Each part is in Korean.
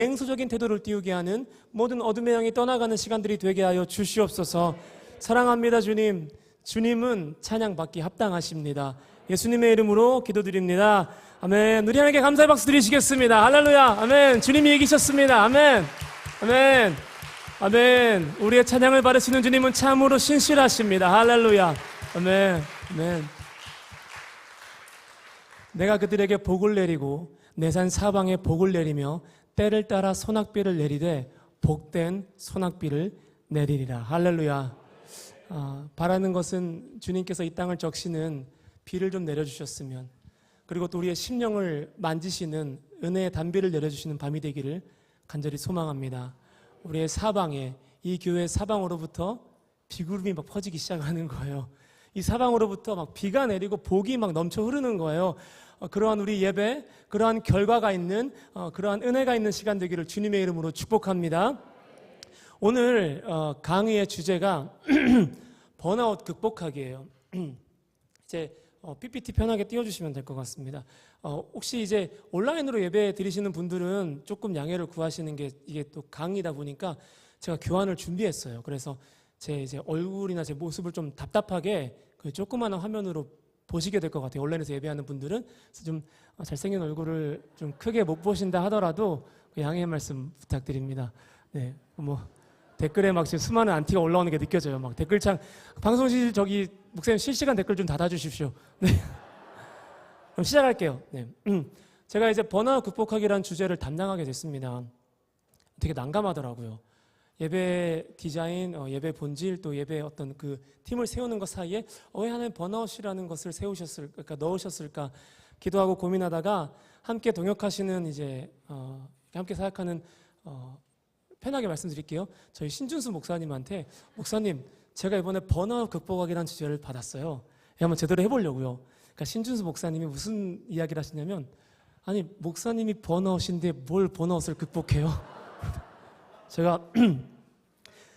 냉소적인 태도를 띄우게 하는 모든 어둠의 영이 떠나가는 시간들이 되게 하여 주시옵소서. 사랑합니다 주님. 주님은 찬양받기 합당하십니다. 예수님의 이름으로 기도드립니다. 아멘. 우리 하나님께 감사의 박수 드리시겠습니다. 할렐루야. 아멘. 주님이 이기셨습니다. 아멘. 아멘. 아멘. 우리의 찬양을 받으시는 주님은 참으로 신실하십니다. 할렐루야. 아멘. 아멘. 내가 그들에게 복을 내리고 내 산 사방에 복을 내리며 때를 따라 소낙비를 내리되 복된 소낙비를 내리리라. 할렐루야. 바라는 것은 주님께서 이 땅을 적시는 비를 좀 내려주셨으면, 그리고 또 우리의 심령을 만지시는 은혜의 단비를 내려주시는 밤이 되기를 간절히 소망합니다. 우리의 사방에, 이 교회 사방으로부터 비구름이 막 퍼지기 시작하는 거예요. 이 사방으로부터 막 비가 내리고 복이 막 넘쳐 흐르는 거예요. 그러한 우리 예배, 그러한 결과가 있는, 그러한 은혜가 있는 시간 되기를 주님의 이름으로 축복합니다. 오늘 강의의 주제가 번아웃 극복하기예요. 이제 PPT 편하게 띄워주시면 될 것 같습니다. 혹시 이제 온라인으로 예배 드리시는 분들은 조금 양해를 구하시는 게, 이게 또 강의다 보니까 제가 교환을 준비했어요. 그래서 제 이제 얼굴이나 제 모습을 좀 답답하게 그 조그마한 화면으로 보시게 될 것 같아요. 온라인에서 예배하는 분들은. 그래서 좀 잘생긴 얼굴을 좀 크게 못 보신다 하더라도 양해의 말씀 부탁드립니다. 네, 뭐 댓글에 막 지금 수많은 안티가 올라오는 게 느껴져요. 막 댓글창, 방송실 저기 목사님 실시간 댓글 좀 닫아주십시오. 네. 그럼 시작할게요. 네. 제가 이제 번아웃 극복하기라는 주제를 담당하게 됐습니다. 되게 난감하더라고요. 예배 디자인, 예배 본질, 또 예배 어떤 그 팀을 세우는 것 사이에 왜 하나님 번아웃이라는 것을 세우셨을까, 넣으셨을까 기도하고 고민하다가 함께 동역하시는 이제 함께 사역하는 편하게 말씀드릴게요. 저희 신준수 목사님한테, 목사님 제가 이번에 번아웃 극복하기라는 주제를 받았어요. 한번 제대로 해보려고요. 그러니까 신준수 목사님이 무슨 이야기를 하시냐면, 아니 목사님이 번아웃인데 뭘 번아웃을 극복해요?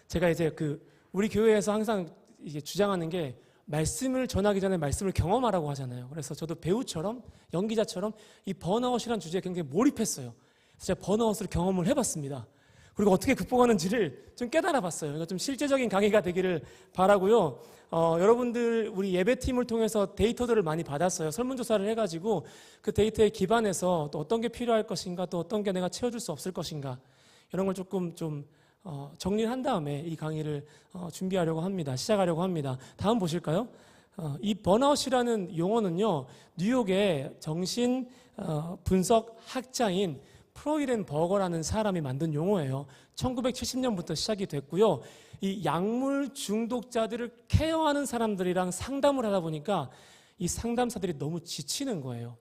제가 이제 우리 교회에서 항상 이게 주장하는 게, 말씀을 전하기 전에 말씀을 경험하라고 하잖아요. 그래서 저도 배우처럼, 연기자처럼 이 번아웃이라는 주제에 굉장히 몰입했어요. 그래서 제가 번아웃을 경험을 해봤습니다. 그리고 어떻게 극복하는지를 좀 깨달아봤어요. 그러니까 좀 실제적인 강의가 되기를 바라고요. 여러분들 우리 예배팀을 통해서 데이터들을 많이 받았어요. 설문조사를 해가지고 그 데이터에 기반해서 또 어떤 게 필요할 것인가, 또 어떤 게 내가 채워줄 수 없을 것인가, 이런 걸 조금 좀 정리를 한 다음에 이 강의를 준비하려고 합니다. 시작하려고 합니다. 다음 보실까요? 이 번아웃이라는 용어는요, 뉴욕의 정신 분석 학자인 프로이렌 버거라는 사람이 만든 용어예요. 1970년부터 시작이 됐고요. 이 약물 중독자들을 케어하는 사람들이랑 상담을 하다 보니까 이 상담사들이 너무 지치는 거예요.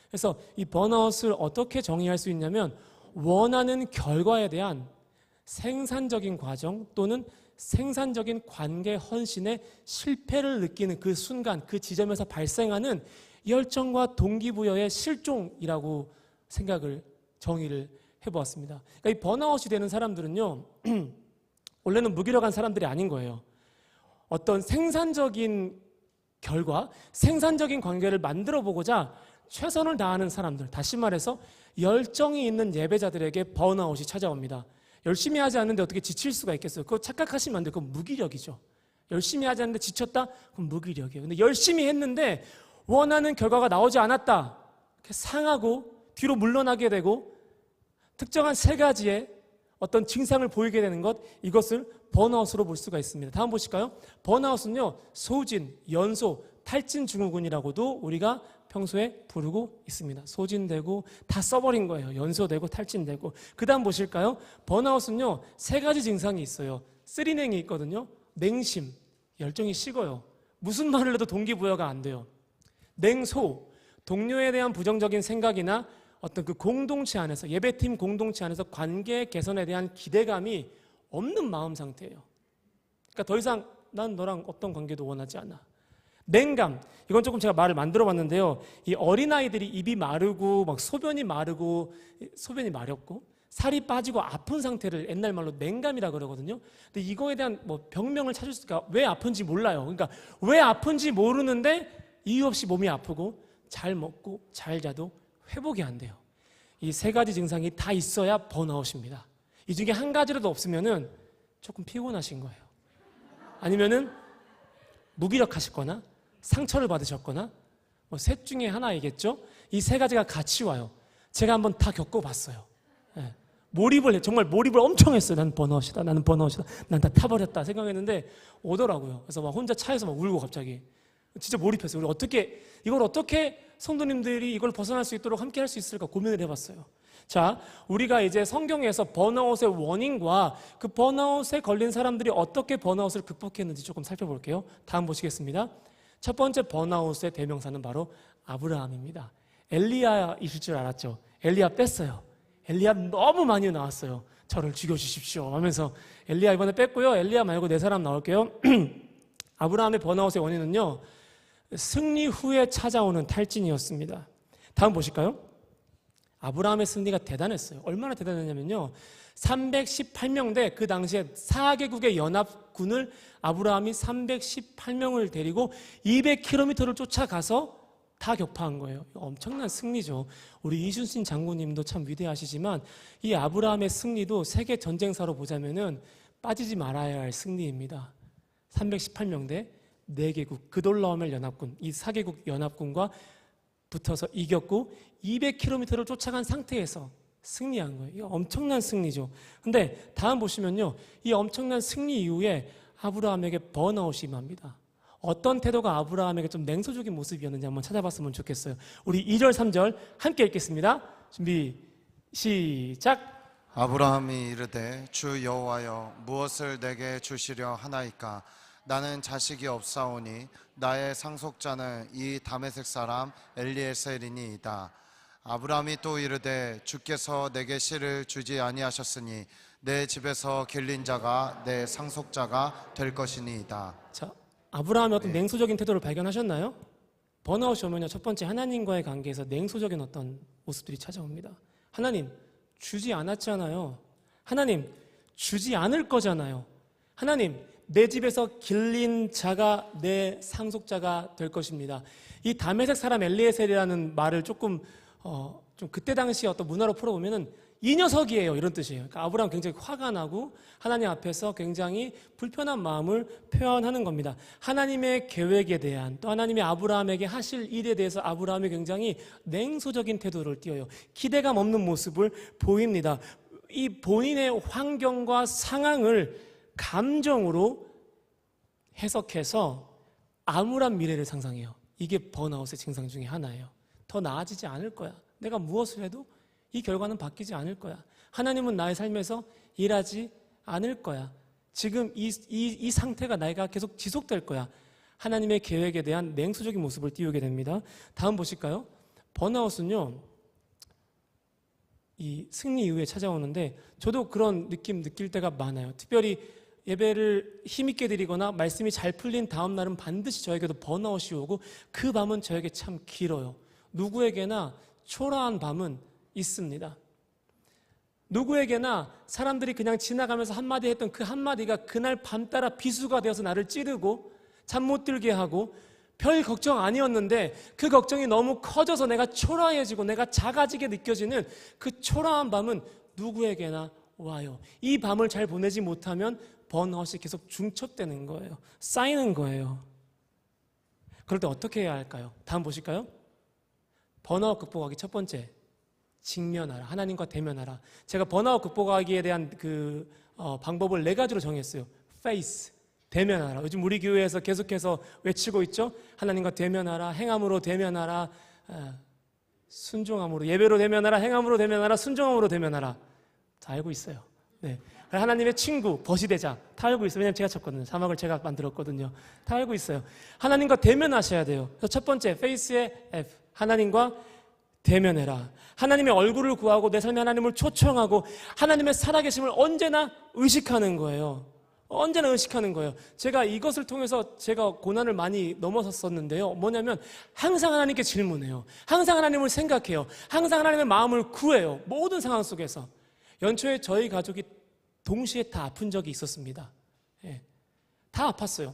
그래서 이 번아웃을 어떻게 정의할 수 있냐면, 원하는 결과에 대한 생산적인 과정 또는 생산적인 관계 헌신의 실패를 느끼는 그 순간, 그 지점에서 발생하는 열정과 동기부여의 실종이라고 정의를 해보았습니다. 그러니까 이 번아웃이 되는 사람들은요, 원래는 무기력한 사람들이 아닌 거예요. 어떤 생산적인 결과, 생산적인 관계를 만들어 보고자 최선을 다하는 사람들, 다시 말해서 열정이 있는 예배자들에게 번아웃이 찾아옵니다. 열심히 하지 않는데 어떻게 지칠 수가 있겠어요? 그거 착각하시면 안 돼요. 그건 무기력이죠. 열심히 하지 않는데 지쳤다? 그건 무기력이에요. 근데 열심히 했는데 원하는 결과가 나오지 않았다, 상하고 뒤로 물러나게 되고 특정한 세 가지의 어떤 증상을 보이게 되는 것, 이것을 번아웃으로 볼 수가 있습니다. 다음 보실까요? 번아웃은요, 소진, 연소, 탈진 증후군이라고도 우리가 평소에 부르고 있습니다. 소진되고 다 써버린 거예요. 연소되고 탈진되고. 그 다음 보실까요? 번아웃은요, 세 가지 증상이 있어요. 쓰리냉이 있거든요. 냉심, 열정이 식어요. 무슨 말을 해도 동기부여가 안 돼요. 냉소, 동료에 대한 부정적인 생각이나 어떤 그 공동체 안에서, 예배팀 공동체 안에서 관계 개선에 대한 기대감이 없는 마음 상태예요. 그러니까 더 이상 난 너랑 어떤 관계도 원하지 않아. 냉감, 이건 조금 제가 말을 만들어 봤는데요, 이 어린아이들이 입이 마르고 막 소변이 마렵고 살이 빠지고 아픈 상태를 옛날 말로 냉감이라 그러거든요. 근데 이거에 대한 뭐 병명을 찾을 수가, 왜 아픈지 몰라요. 그러니까 왜 아픈지 모르는데 이유 없이 몸이 아프고 잘 먹고 잘 자도 회복이 안 돼요. 이 세 가지 증상이 다 있어야 번아웃입니다. 이 중에 한 가지라도 없으면은 조금 피곤하신 거예요. 아니면은 무기력하셨거나 상처를 받으셨거나 뭐 셋 중에 하나이겠죠. 이 세 가지가 같이 와요. 제가 한번 다 겪어봤어요. 예. 정말 몰입을 엄청 했어요. 나는 번아웃이다. 나는 번아웃이다. 난 다 타버렸다 생각했는데 오더라고요. 그래서 막 혼자 차에서 막 울고 갑자기 진짜 몰입했어요. 이걸 어떻게 성도님들이 이걸 벗어날 수 있도록 함께 할 수 있을까 고민을 해봤어요. 자, 우리가 이제 성경에서 번아웃의 원인과 그 번아웃에 걸린 사람들이 어떻게 번아웃을 극복했는지 조금 살펴볼게요. 다음 보시겠습니다. 첫 번째 번아웃의 대명사는 바로 아브라함입니다. 엘리야 있을 줄 알았죠. 엘리야 뺐어요. 엘리야 너무 많이 나왔어요. 저를 죽여주십시오 하면서 엘리야 이번에 뺐고요. 엘리야 말고 네 사람 나올게요. 아브라함의 번아웃의 원인은요, 승리 후에 찾아오는 탈진이었습니다. 다음 보실까요? 아브라함의 승리가 대단했어요. 얼마나 대단했냐면요, 318명대 그 당시에 4개국의 연합군을 아브라함이 318명을 데리고 200km를 쫓아가서 다 격파한 거예요. 엄청난 승리죠. 우리 이순신 장군님도 참 위대하시지만 이 아브라함의 승리도 세계 전쟁사로 보자면은 빠지지 말아야 할 승리입니다. 318명대 4개국 그돌라오멜 연합군, 이 4개국 연합군과 붙어서 이겼고 200km를 쫓아간 상태에서 승리한 거예요. 이거 엄청난 승리죠. 근데 다음 보시면요, 이 엄청난 승리 이후에 아브라함에게 번아웃이 임합니다. 어떤 태도가 아브라함에게 좀 냉소적인 모습이었는지 한번 찾아봤으면 좋겠어요. 우리 2절 3절 함께 읽겠습니다. 준비 시작. 아브라함이 이르되 주 여호와여 무엇을 내게 주시려 하나이까? 나는 자식이 없사오니 나의 상속자는 이 다메섹 사람 엘리에셀이니이다. 아브라함이 또 이르되 주께서 내게 씨를 주지 아니하셨으니 내 집에서 길린 자가 내 상속자가 될 것이니이다. 자, 아브라함의 어떤 냉소적인 태도를 발견하셨나요? 번아웃이 오면요, 첫 번째 하나님과의 관계에서 냉소적인 어떤 모습들이 찾아옵니다. 하나님 주지 않았잖아요. 하나님 주지 않을 거잖아요. 하나님 내 집에서 길린 자가 내 상속자가 될 것입니다. 이 다메섹 사람 엘리에셀이라는 말을 좀 그때 당시 어떤 문화로 풀어보면은 이 녀석이에요 이런 뜻이에요. 그러니까 아브라함 굉장히 화가 나고 하나님 앞에서 굉장히 불편한 마음을 표현하는 겁니다. 하나님의 계획에 대한, 또 하나님의 아브라함에게 하실 일에 대해서 아브라함이 굉장히 냉소적인 태도를 띄어요. 기대감 없는 모습을 보입니다. 이 본인의 환경과 상황을 감정으로 해석해서 암울한 미래를 상상해요. 이게 번아웃의 증상 중에 하나예요. 더 나아지지 않을 거야. 내가 무엇을 해도 이 결과는 바뀌지 않을 거야. 하나님은 나의 삶에서 일하지 않을 거야. 지금 이 상태가 내가 계속 지속될 거야. 하나님의 계획에 대한 냉소적인 모습을 띄우게 됩니다. 다음 보실까요? 번아웃은요, 이 승리 이후에 찾아오는데 저도 그런 느낌 느낄 때가 많아요. 특별히 예배를 힘있게 드리거나 말씀이 잘 풀린 다음 날은 반드시 저에게도 번아웃이 오고 그 밤은 저에게 참 길어요. 누구에게나 초라한 밤은 있습니다. 누구에게나 사람들이 그냥 지나가면서 한마디 했던 그 한마디가 그날 밤 따라 비수가 되어서 나를 찌르고 잠 못 들게 하고 별 걱정 아니었는데 그 걱정이 너무 커져서 내가 초라해지고 내가 작아지게 느껴지는 그 초라한 밤은 누구에게나 와요. 이 밤을 잘 보내지 못하면 번아웃이 계속 중첩되는 거예요. 쌓이는 거예요. 그럴 때 어떻게 해야 할까요? 다음 보실까요? 번아웃 극복하기 첫 번째, 직면하라. 하나님과 대면하라. 제가 번아웃 극복하기에 대한 방법을 4가지로 정했어요. face, 대면하라. 요즘 우리 교회에서 계속해서 외치고 있죠. 하나님과 대면하라. 행함으로 대면하라. 순종함으로, 예배로 대면하라. 행함으로 대면하라. 순종함으로 대면하라. 다 알고 있어요. 네. 하나님의 친구, 벗이 되자. 다 알고 있어요. 왜냐면 제가 쳤거든요. 자막을 제가 만들었거든요. 다 알고 있어요. 하나님과 대면하셔야 돼요. 그래서 첫 번째, face의 F. 하나님과 대면해라. 하나님의 얼굴을 구하고 내 삶에 하나님을 초청하고 하나님의 살아계심을 언제나 의식하는 거예요. 언제나 의식하는 거예요. 제가 이것을 통해서 제가 고난을 많이 넘어섰었는데요. 뭐냐면 항상 하나님께 질문해요. 항상 하나님을 생각해요. 항상 하나님의 마음을 구해요. 모든 상황 속에서. 연초에 저희 가족이 동시에 다 아픈 적이 있었습니다. 예. 다 아팠어요.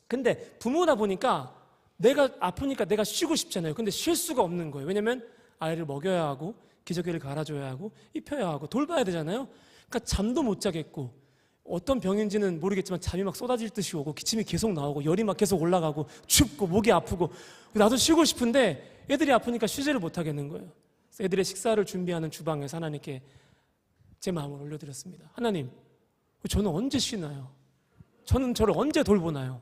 근데 부모다 보니까 내가 아프니까 내가 쉬고 싶잖아요. 근데 쉴 수가 없는 거예요. 왜냐면 아이를 먹여야 하고 기저귀를 갈아줘야 하고 입혀야 하고 돌봐야 되잖아요. 그러니까 잠도 못 자겠고 어떤 병인지는 모르겠지만 잠이 막 쏟아질 듯이 오고 기침이 계속 나오고 열이 막 계속 올라가고 춥고 목이 아프고 나도 쉬고 싶은데 애들이 아프니까 쉬지를 못하겠는 거예요. 그래서 애들의 식사를 준비하는 주방에서 하나님께 제 마음을 올려드렸습니다. 하나님, 저는 언제 쉬나요? 저는 저를 언제 돌보나요?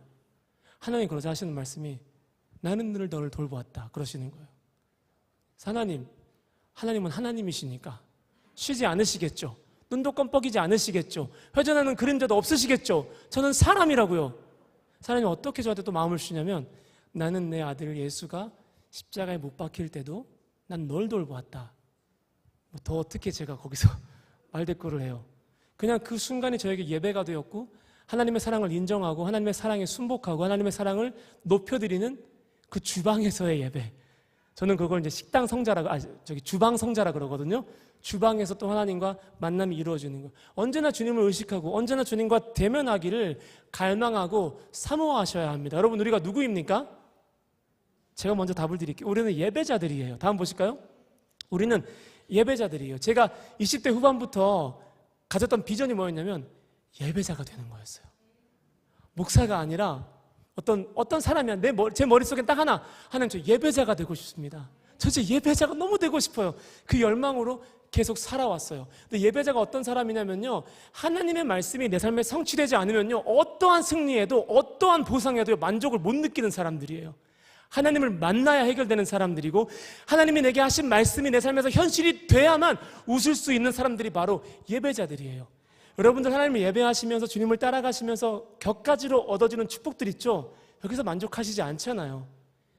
하나님 그러자 하시는 말씀이 나는 늘 너를 돌보았다 그러시는 거예요. 하나님은 하나님이시니까 쉬지 않으시겠죠. 눈도 껌뻑이지 않으시겠죠. 회전하는 그림자도 없으시겠죠. 저는 사람이라고요. 하나님이 어떻게 저한테 또 마음을 주냐면 나는 내 아들 예수가 십자가에 못 박힐 때도 난 널 돌보았다. 더 어떻게 제가 거기서 말대꾸를 해요. 그냥 그 순간이 저에게 예배가 되었고 하나님의 사랑을 인정하고 하나님의 사랑에 순복하고 하나님의 사랑을 높여드리는 그 주방에서의 예배. 저는 그걸 이제 식당 성자라고, 주방 성자라 그러거든요. 주방에서 또 하나님과 만남이 이루어지는 거. 언제나 주님을 의식하고 언제나 주님과 대면하기를 갈망하고 사모하셔야 합니다. 여러분, 우리가 누구입니까? 제가 먼저 답을 드릴게요. 우리는 예배자들이에요. 다음 보실까요? 우리는 예배자들이에요. 제가 20대 후반부터 가졌던 비전이 뭐였냐면 예배자가 되는 거였어요. 목사가 아니라 어떤 사람이야. 제 머릿속엔 딱 하나. 하나님, 저 예배자가 되고 싶습니다. 저 진짜 예배자가 너무 되고 싶어요. 그 열망으로 계속 살아왔어요. 근데 예배자가 어떤 사람이냐면요, 하나님의 말씀이 내 삶에 성취되지 않으면요, 어떠한 승리에도 어떠한 보상에도 만족을 못 느끼는 사람들이에요. 하나님을 만나야 해결되는 사람들이고 하나님이 내게 하신 말씀이 내 삶에서 현실이 돼야만 웃을 수 있는 사람들이 바로 예배자들이에요. 여러분들 하나님을 예배하시면서 주님을 따라가시면서 격가지로 얻어지는 축복들 있죠? 여기서 만족하시지 않잖아요.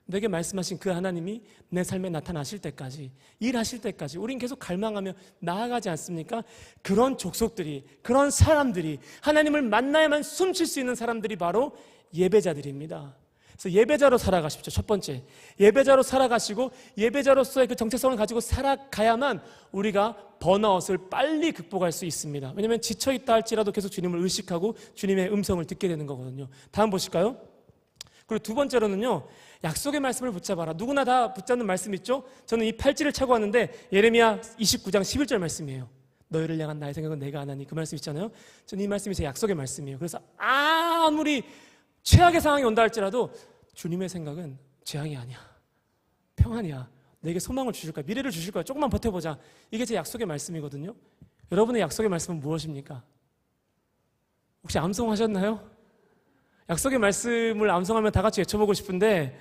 내게 말씀하신 그 하나님이 내 삶에 나타나실 때까지, 일하실 때까지 우린 계속 갈망하며 나아가지 않습니까? 그런 족속들이, 그런 사람들이, 하나님을 만나야만 숨쉴 수 있는 사람들이 바로 예배자들입니다. 그래서 예배자로 살아가십시오. 첫 번째, 예배자로 살아가시고 예배자로서의 그 정체성을 가지고 살아가야만 우리가 번아웃을 빨리 극복할 수 있습니다. 왜냐하면 지쳐있다 할지라도 계속 주님을 의식하고 주님의 음성을 듣게 되는 거거든요. 다음 보실까요? 그리고 두 번째로는요, 약속의 말씀을 붙잡아라. 누구나 다 붙잡는 말씀 있죠? 저는 이 팔찌를 차고 왔는데 예레미야 29장 11절 말씀이에요. 너희를 향한 나의 생각은 내가 아나니, 그 말씀 있잖아요. 저는 이 말씀이 제 약속의 말씀이에요. 그래서 아무리 최악의 상황이 온다 할지라도 주님의 생각은 재앙이 아니야, 평안이야, 내게 소망을 주실 거야, 미래를 주실 거야, 조금만 버텨보자. 이게 제 약속의 말씀이거든요. 여러분의 약속의 말씀은 무엇입니까? 혹시 암송하셨나요? 약속의 말씀을 암송하면 다 같이 외쳐보고 싶은데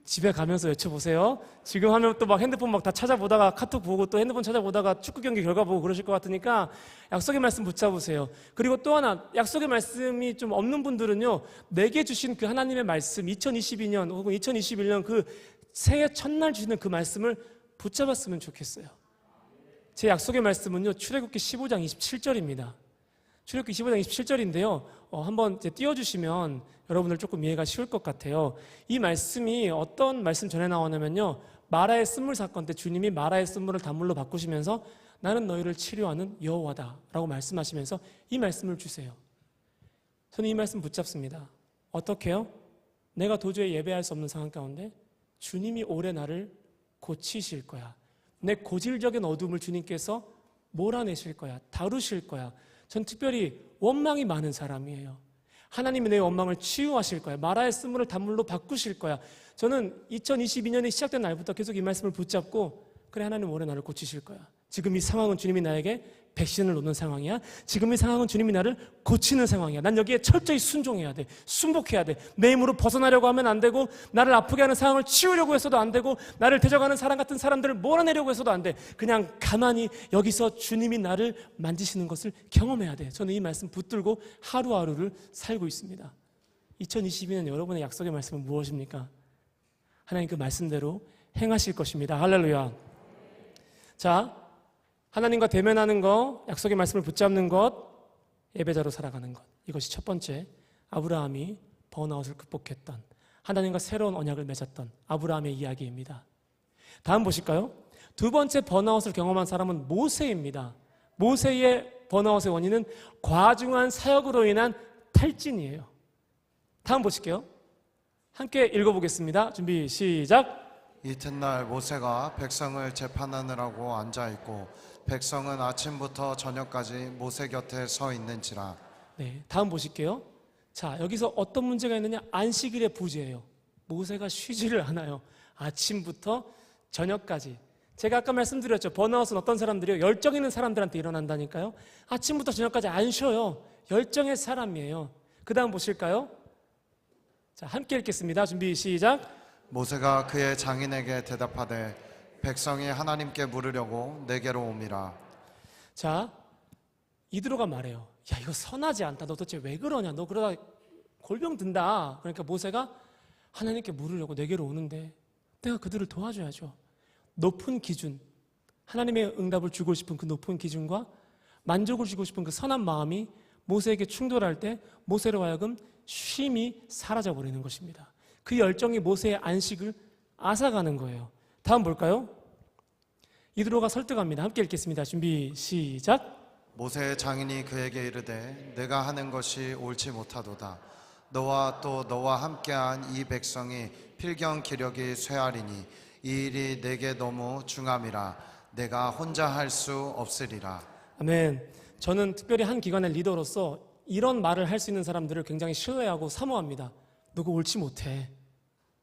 집에 가면서 외쳐보세요. 지금 하면 또 막 핸드폰 막 다 찾아보다가 카톡 보고 또 핸드폰 찾아보다가 축구 경기 결과 보고 그러실 것 같으니까 약속의 말씀 붙잡으세요. 그리고 또 하나, 약속의 말씀이 좀 없는 분들은요, 내게 주신 그 하나님의 말씀, 2022년 혹은 2021년 그 새해 첫날 주시는 그 말씀을 붙잡았으면 좋겠어요. 제 약속의 말씀은요, 출애굽기 15장 27절입니다. 출애굽기 15장 27절인데요. 한번 띄워주시면 여러분들 조금 이해가 쉬울 것 같아요. 이 말씀이 어떤 말씀 전에 나오냐면요, 마라의 쓴물 사건 때 주님이 마라의 쓴물을 단물로 바꾸시면서 나는 너희를 치료하는 여호와다 라고 말씀하시면서 이 말씀을 주세요. 저는 이 말씀 붙잡습니다. 어떻게요? 내가 도저히 예배할 수 없는 상황 가운데 주님이 올해 나를 고치실 거야. 내 고질적인 어둠을 주님께서 몰아내실 거야, 다루실 거야. 전 특별히 원망이 많은 사람이에요. 하나님이 내 원망을 치유하실 거야. 마라의 쓴물을 단물로 바꾸실 거야. 저는 2022년이 시작된 날부터 계속 이 말씀을 붙잡고, 그래, 하나님 올해 나를 고치실 거야. 지금 이 상황은 주님이 나에게 백신을 놓는 상황이야. 지금 이 상황은 주님이 나를 고치는 상황이야. 난 여기에 철저히 순종해야 돼. 순복해야 돼. 내 힘으로 벗어나려고 하면 안 되고, 나를 아프게 하는 상황을 치우려고 해서도 안 되고, 나를 데려가는 사람 같은 사람들을 몰아내려고 해서도 안 돼. 그냥 가만히 여기서 주님이 나를 만지시는 것을 경험해야 돼. 저는 이 말씀 붙들고 하루하루를 살고 있습니다. 2022년 여러분의 약속의 말씀은 무엇입니까? 하나님 그 말씀대로 행하실 것입니다. 할렐루야. 자, 하나님과 대면하는 것, 약속의 말씀을 붙잡는 것, 예배자로 살아가는 것. 이것이 첫 번째, 아브라함이 번아웃을 극복했던, 하나님과 새로운 언약을 맺었던 아브라함의 이야기입니다. 다음 보실까요? 두 번째 번아웃을 경험한 사람은 모세입니다. 모세의 번아웃의 원인은 과중한 사역으로 인한 탈진이에요. 다음 보실게요. 함께 읽어보겠습니다. 준비 시작. 이튿날 모세가 백성을 재판하느라고 앉아 있고 백성은 아침부터 저녁까지 모세 곁에 서 있는지라. 네, 다음 보실게요. 자, 여기서 어떤 문제가 있느냐? 안식일의 부재예요. 모세가 쉬지를 않아요. 아침부터 저녁까지. 제가 아까 말씀드렸죠. 번아웃은 어떤 사람들이요? 열정 있는 사람들한테 일어난다니까요. 아침부터 저녁까지 안 쉬어요. 열정의 사람이에요. 그 다음 보실까요? 자, 함께 읽겠습니다. 준비 시작. 모세가 그의 장인에게 대답하되 백성이 하나님께 물으려고 내게로 옴이라. 자, 이드로가 말해요. 야, 이거 선하지 않다. 너 도대체 왜 그러냐? 너 그러다 골병 든다. 그러니까 모세가 하나님께 물으려고 내게로 오는데 내가 그들을 도와줘야죠. 높은 기준, 하나님의 응답을 주고 싶은 그 높은 기준과 만족을 주고 싶은 그 선한 마음이 모세에게 충돌할 때 모세로 하여금 쉼이 사라져버리는 것입니다. 그 열정이 모세의 안식을 앗아가는 거예요. 다음 볼까요? 이드로가 설득합니다. 함께 읽겠습니다. 준비 시작. 모세의 장인이 그에게 이르되 내가 하는 것이 옳지 못하도다. 너와 또 너와 함께한 이 백성이 필경 기력이 쇠하리니 이 일이 내게 너무 중함이라. 내가 혼자 할 수 없으리라. 아멘. 저는 특별히 한 기관의 리더로서 이런 말을 할 수 있는 사람들을 굉장히 신뢰하고 사모합니다. 너 그거 옳지 못해.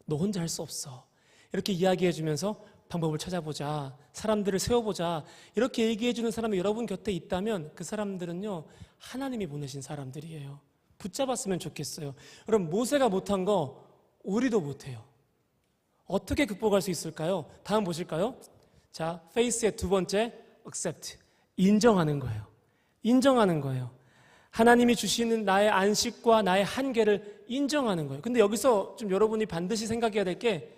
너 혼자 할 수 없어. 이렇게 이야기해 주면서 방법을 찾아보자. 사람들을 세워보자. 이렇게 얘기해 주는 사람이 여러분 곁에 있다면 그 사람들은요, 하나님이 보내신 사람들이에요. 붙잡았으면 좋겠어요. 여러분, 모세가 못한 거 우리도 못해요. 어떻게 극복할 수 있을까요? 다음 보실까요? 자, 페이스의 두 번째, accept. 인정하는 거예요. 인정하는 거예요. 하나님이 주시는 나의 안식과 나의 한계를 인정하는 거예요. 근데 여기서 좀 여러분이 반드시 생각해야 될 게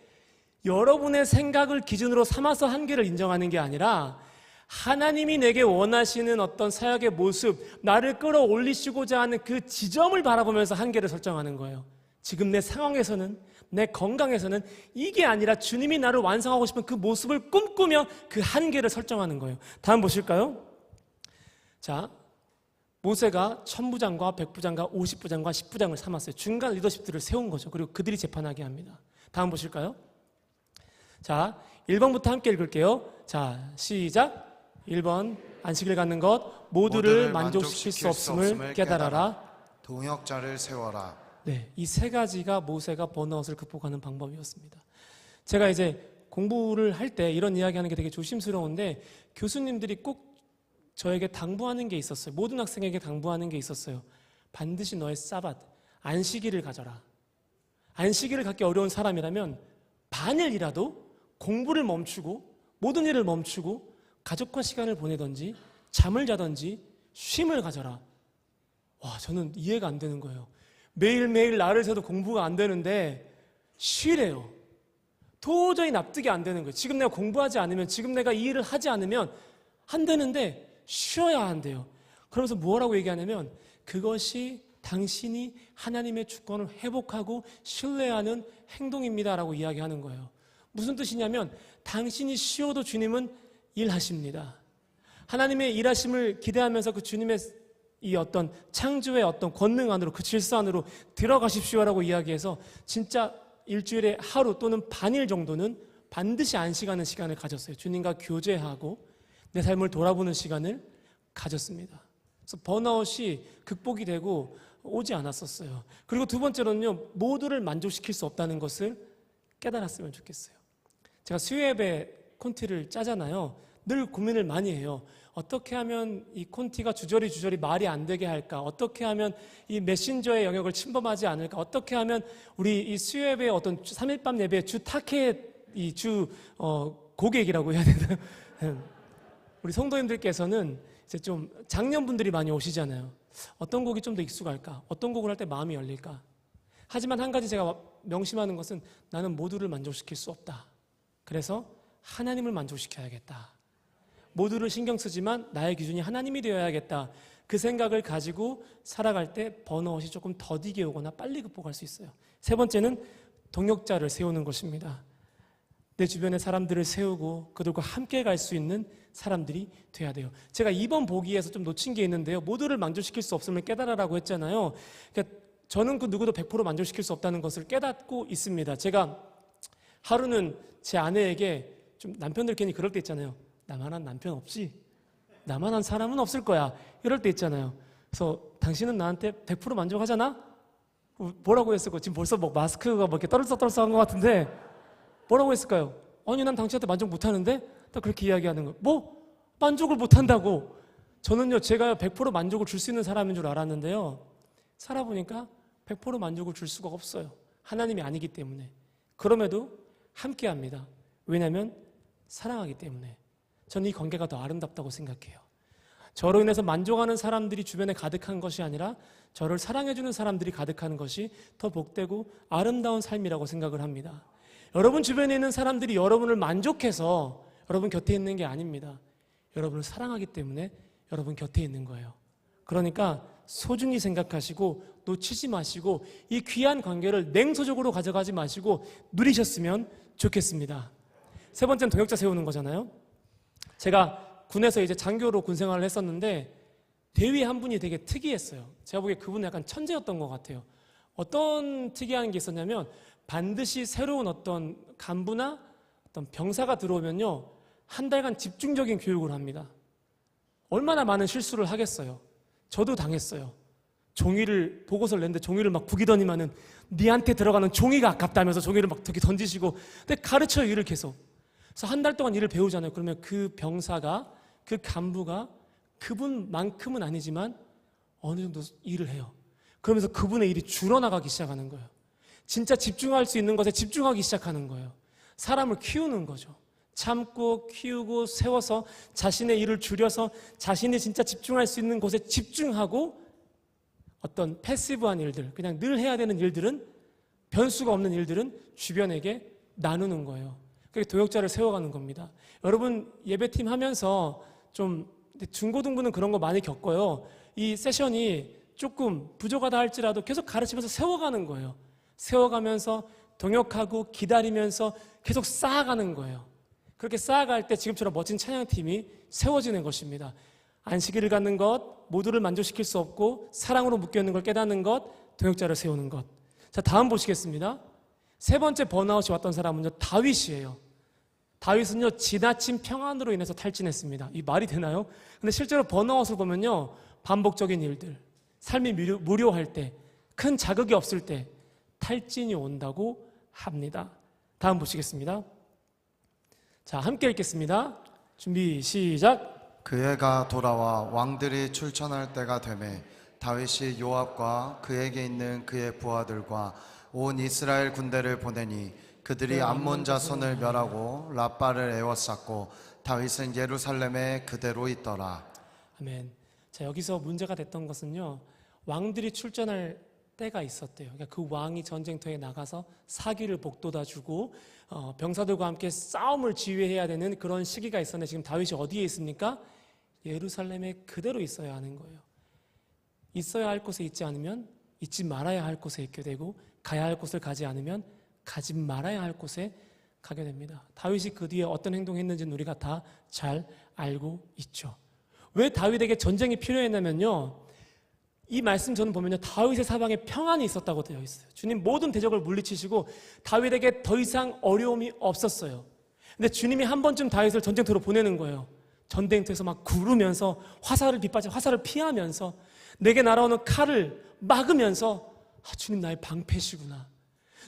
여러분의 생각을 기준으로 삼아서 한계를 인정하는 게 아니라 하나님이 내게 원하시는 어떤 사역의 모습, 나를 끌어올리시고자 하는 그 지점을 바라보면서 한계를 설정하는 거예요. 지금 내 상황에서는, 내 건강에서는 이게 아니라 주님이 나를 완성하고 싶은 그 모습을 꿈꾸며 그 한계를 설정하는 거예요. 다음 보실까요? 자, 모세가 1000부장과 100부장과 50부장과 10부장을 삼았어요. 중간 리더십들을 세운 거죠. 그리고 그들이 재판하게 합니다. 다음 보실까요? 자, 1번부터 함께 읽을게요. 자, 시작. 1번, 안식을 갖는 것, 모두를 만족시킬 수 없음을 깨달아라. 동역자를 세워라. 네, 이 세 가지가 모세가 번아웃을 극복하는 방법이었습니다. 제가 이제 공부를 할 때 이런 이야기하는 게 되게 조심스러운데 교수님들이 꼭 저에게 당부하는 게 있었어요. 모든 학생에게 당부하는 게 있었어요. 반드시 너의 사밧, 안식일을 가져라. 안식일을 갖기 어려운 사람이라면 반일이라도 공부를 멈추고 모든 일을 멈추고 가족과 시간을 보내든지 잠을 자든지 쉼을 가져라. 와, 저는 이해가 안 되는 거예요. 매일매일 날을 새도 공부가 안 되는데 쉬래요. 도저히 납득이 안 되는 거예요. 지금 내가 공부하지 않으면, 지금 내가 이 일을 하지 않으면 안 되는데 쉬어야 한대요. 그러면서 뭐라고 얘기하냐면 그것이 당신이 하나님의 주권을 회복하고 신뢰하는 행동입니다라고 이야기하는 거예요. 무슨 뜻이냐면 당신이 쉬어도 주님은 일하십니다. 하나님의 일하심을 기대하면서 그 주님의 이 어떤 창조의 어떤 권능 안으로, 그 질서 안으로 들어가십시오라고 이야기해서 진짜 일주일에 하루 또는 반일 정도는 반드시 안식하는 시간을 가졌어요. 주님과 교제하고 내 삶을 돌아보는 시간을 가졌습니다. 그래서 번아웃이 극복이 되고 오지 않았었어요. 그리고 두 번째로는요, 모두를 만족시킬 수 없다는 것을 깨달았으면 좋겠어요. 제가 수요예배 콘티를 짜잖아요. 늘 고민을 많이 해요. 어떻게 하면 이 콘티가 주저리 말이 안 되게 할까? 어떻게 하면 이 메신저의 영역을 침범하지 않을까? 어떻게 하면 우리 이 수요예배의 어떤 3일밤 예배의 주 타켓, 고객이라고 해야 되나요? 우리 성도님들께서는 이제 좀 장년분들이 많이 오시잖아요. 어떤 곡이 좀 더 익숙할까? 어떤 곡을 할 때 마음이 열릴까? 하지만 한 가지 제가 명심하는 것은 나는 모두를 만족시킬 수 없다. 그래서 하나님을 만족시켜야겠다. 모두를 신경 쓰지만 나의 기준이 하나님이 되어야겠다. 그 생각을 가지고 살아갈 때 번아웃이 조금 더디게 오거나 빨리 극복할 수 있어요. 세 번째는 동역자를 세우는 것입니다. 내 주변의 사람들을 세우고 그들과 함께 갈 수 있는 사람들이 돼야 돼요. 제가 2번 보기에서 좀 놓친 게 있는데요. 모두를 만족시킬 수 없음을 깨달으라고 했잖아요. 그러니까 저는 그 누구도 100% 만족시킬 수 없다는 것을 깨닫고 있습니다. 제가 하루는 제 아내에게, 좀 남편들 괜히 그럴 때 있잖아요. 나만한 남편 없지? 나만한 사람은 없을 거야. 이럴 때 있잖아요. 그래서 당신은 나한테 100% 만족하잖아? 뭐라고 했을까? 지금 벌써 뭐 마스크가 뭐 이렇게 떨썩떨썩한 것 같은데 뭐라고 했을까요? 아니, 난 당신한테 만족 못하는데? 딱 그렇게 이야기하는 거예요. 뭐? 만족을 못한다고? 저는요, 제가 100% 만족을 줄 수 있는 사람인 줄 알았는데요. 살아보니까 100% 만족을 줄 수가 없어요. 하나님이 아니기 때문에. 그럼에도 함께 합니다. 왜냐하면 사랑하기 때문에. 저는 이 관계가 더 아름답다고 생각해요. 저로 인해서 만족하는 사람들이 주변에 가득한 것이 아니라 저를 사랑해주는 사람들이 가득한 것이 더 복되고 아름다운 삶이라고 생각을 합니다. 여러분 주변에 있는 사람들이 여러분을 만족해서 여러분 곁에 있는 게 아닙니다. 여러분을 사랑하기 때문에 여러분 곁에 있는 거예요. 그러니까 소중히 생각하시고 놓치지 마시고 이 귀한 관계를 냉소적으로 가져가지 마시고 누리셨으면 좋겠습니다. 세 번째는 동역자 세우는 거잖아요. 제가 군에서 이제 장교로 군 생활을 했었는데 대위 한 분이 되게 특이했어요. 제가 보기에 그분은 약간 천재였던 것 같아요. 어떤 특이한 게 있었냐면 반드시 새로운 어떤 간부나 어떤 병사가 들어오면요, 한 달간 집중적인 교육을 합니다. 얼마나 많은 실수를 하겠어요. 저도 당했어요. 종이를 보고서를 냈는데 종이를 막 부기더니만은 니한테 들어가는 종이가 아깝다면서 종이를 막 이렇게 던지시고, 근데 가르쳐요, 일을 계속. 그래서 한 달 동안 일을 배우잖아요. 그러면 그 병사가, 그 간부가 그분만큼은 아니지만 어느 정도 일을 해요. 그러면서 그분의 일이 줄어나가기 시작하는 거예요. 진짜 집중할 수 있는 것에 집중하기 시작하는 거예요. 사람을 키우는 거죠. 참고 키우고 세워서 자신의 일을 줄여서 자신이 진짜 집중할 수 있는 곳에 집중하고, 어떤 패시브한 일들, 그냥 늘 해야 되는 일들은, 변수가 없는 일들은 주변에게 나누는 거예요. 그게 도역자를 세워가는 겁니다. 여러분 예배팀 하면서 좀 중고등부는 그런 거 많이 겪어요. 이 세션이 조금 부족하다 할지라도 계속 가르치면서 세워가는 거예요. 세워가면서 동역하고 기다리면서 계속 쌓아가는 거예요. 그렇게 쌓아갈 때 지금처럼 멋진 찬양팀이 세워지는 것입니다. 안식일을 갖는 것, 모두를 만족시킬 수 없고 사랑으로 묶여있는 걸 깨닫는 것, 동역자를 세우는 것. 자, 다음 보시겠습니다. 세 번째 번아웃이 왔던 사람은요, 다윗이에요. 다윗은요, 지나친 평안으로 인해서 탈진했습니다. 이 말이 되나요? 근데 실제로 번아웃을 보면요, 반복적인 일들, 삶이 무료할 때, 큰 자극이 없을 때 탈진이 온다고 합니다. 다음 보시겠습니다. 자, 함께 읽겠습니다. 준비 시작. 그 해가 돌아와 왕들이 출전할 때가 되매 다윗이 요압과 그에게 있는 그의 부하들과 온 이스라엘 군대를 보내니 그들이 암몬 자손을 멸하고 라빠를 에워쌌고 다윗은 예루살렘에 그대로 있더라. 아멘. 자, 여기서 문제가 됐던 것은요, 왕들이 출전할 때가 있었대요. 그러니까 그 왕이 전쟁터에 나가서 사기를 북돋아주고 병사들과 함께 싸움을 지휘해야 되는 그런 시기가 있었는데, 지금 다윗이 어디에 있습니까? 예루살렘에 그대로 있어야 하는 거예요. 있어야 할 곳에 있지 않으면 있지 말아야 할 곳에 있게 되고, 가야 할 곳을 가지 않으면 가지 말아야 할 곳에 가게 됩니다. 다윗이 그 뒤에 어떤 행동했는지는 우리가 다 잘 알고 있죠. 왜 다윗에게 전쟁이 필요했냐면요, 이 말씀 저는 보면요, 다윗의 사방에 평안이 있었다고 되어 있어요. 주님 모든 대적을 물리치시고 다윗에게 더 이상 어려움이 없었어요. 근데 주님이 한 번쯤 다윗을 전쟁터로 보내는 거예요. 전쟁터에서 막 구르면서 화살을 빗받쳐 화살을 피하면서 내게 날아오는 칼을 막으면서, 주님 나의 방패시구나,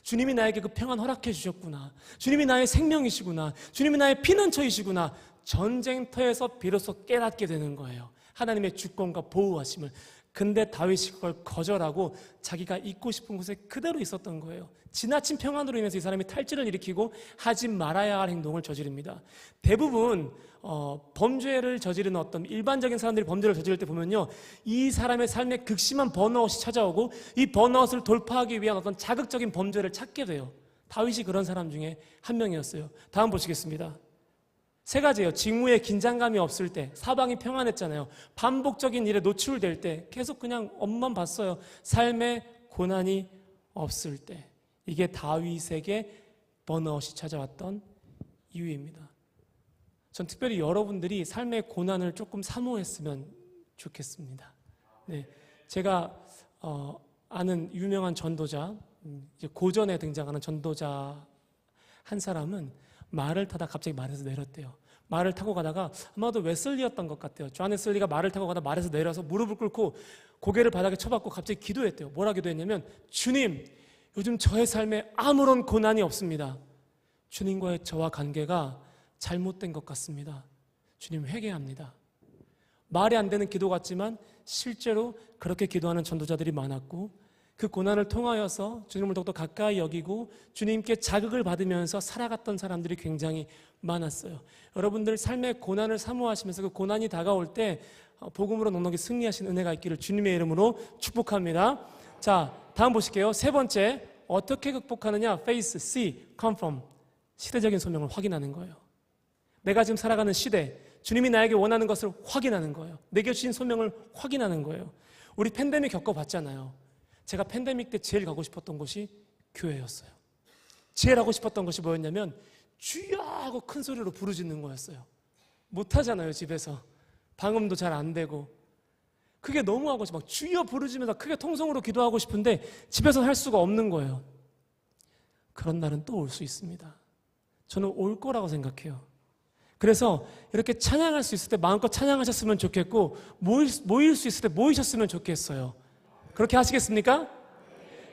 주님이 나에게 그 평안 허락해 주셨구나, 주님이 나의 생명이시구나, 주님이 나의 피난처이시구나, 전쟁터에서 비로소 깨닫게 되는 거예요. 하나님의 주권과 보호하심을. 근데 다윗이 그걸 거절하고 자기가 있고 싶은 곳에 그대로 있었던 거예요. 지나친 평안으로 인해서 이 사람이 탈진을 일으키고 하지 말아야 할 행동을 저지릅니다. 대부분 범죄를 저지르는 어떤 일반적인 사람들이 범죄를 저지를 때 보면요, 이 사람의 삶에 극심한 번아웃이 찾아오고 이 번아웃을 돌파하기 위한 어떤 자극적인 범죄를 찾게 돼요. 다윗이 그런 사람 중에 한 명이었어요. 다음 보시겠습니다. 세 가지예요. 직무에 긴장감이 없을 때, 사방이 평안했잖아요. 반복적인 일에 노출될 때 계속 그냥 업만 봤어요. 삶에 고난이 없을 때. 이게 다윗에게 번아웃이 찾아왔던 이유입니다. 전 특별히 여러분들이 삶의 고난을 조금 사모했으면 좋겠습니다. 네, 제가 아는 유명한 전도자, 이제 고전에 등장하는 전도자 한 사람은 말을 타다 갑자기 말에서 내렸대요. 말을 타고 가다가 아마도 웨슬리였던 것 같아요. 존 웨슬리가 말을 타고 가다 말에서 내려서 무릎을 꿇고 고개를 바닥에 쳐박고 갑자기 기도했대요. 뭐라 기도했냐면, 주님, 요즘 저의 삶에 아무런 고난이 없습니다. 주님과의 저와 관계가 잘못된 것 같습니다. 주님, 회개합니다. 말이 안 되는 기도 같지만 실제로 그렇게 기도하는 전도자들이 많았고, 그 고난을 통하여서 주님을 더욱더 가까이 여기고 주님께 자극을 받으면서 살아갔던 사람들이 굉장히 많았어요. 여러분들 삶의 고난을 사모하시면서 그 고난이 다가올 때 복음으로 넉넉히 승리하신 은혜가 있기를 주님의 이름으로 축복합니다. 자, 다음 보실게요. 세 번째, 어떻게 극복하느냐? Face, see, confirm. 시대적인 소명을 확인하는 거예요. 내가 지금 살아가는 시대, 주님이 나에게 원하는 것을 확인하는 거예요. 내게 주신 소명을 확인하는 거예요. 우리 팬데믹 겪어봤잖아요. 제가 팬데믹 때 제일 가고 싶었던 곳이 교회였어요. 제일 하고 싶었던 것이 뭐였냐면 주여 하고 큰 소리로 부르짖는 거였어요. 못하잖아요, 집에서. 방음도 잘 안 되고. 그게 너무 하고 싶어. 막 주여 부르짖으면서 크게 통성으로 기도하고 싶은데 집에서는 할 수가 없는 거예요. 그런 날은 또 올 수 있습니다. 저는 올 거라고 생각해요. 그래서 이렇게 찬양할 수 있을 때 마음껏 찬양하셨으면 좋겠고, 모일 수 있을 때 모이셨으면 좋겠어요. 그렇게 하시겠습니까?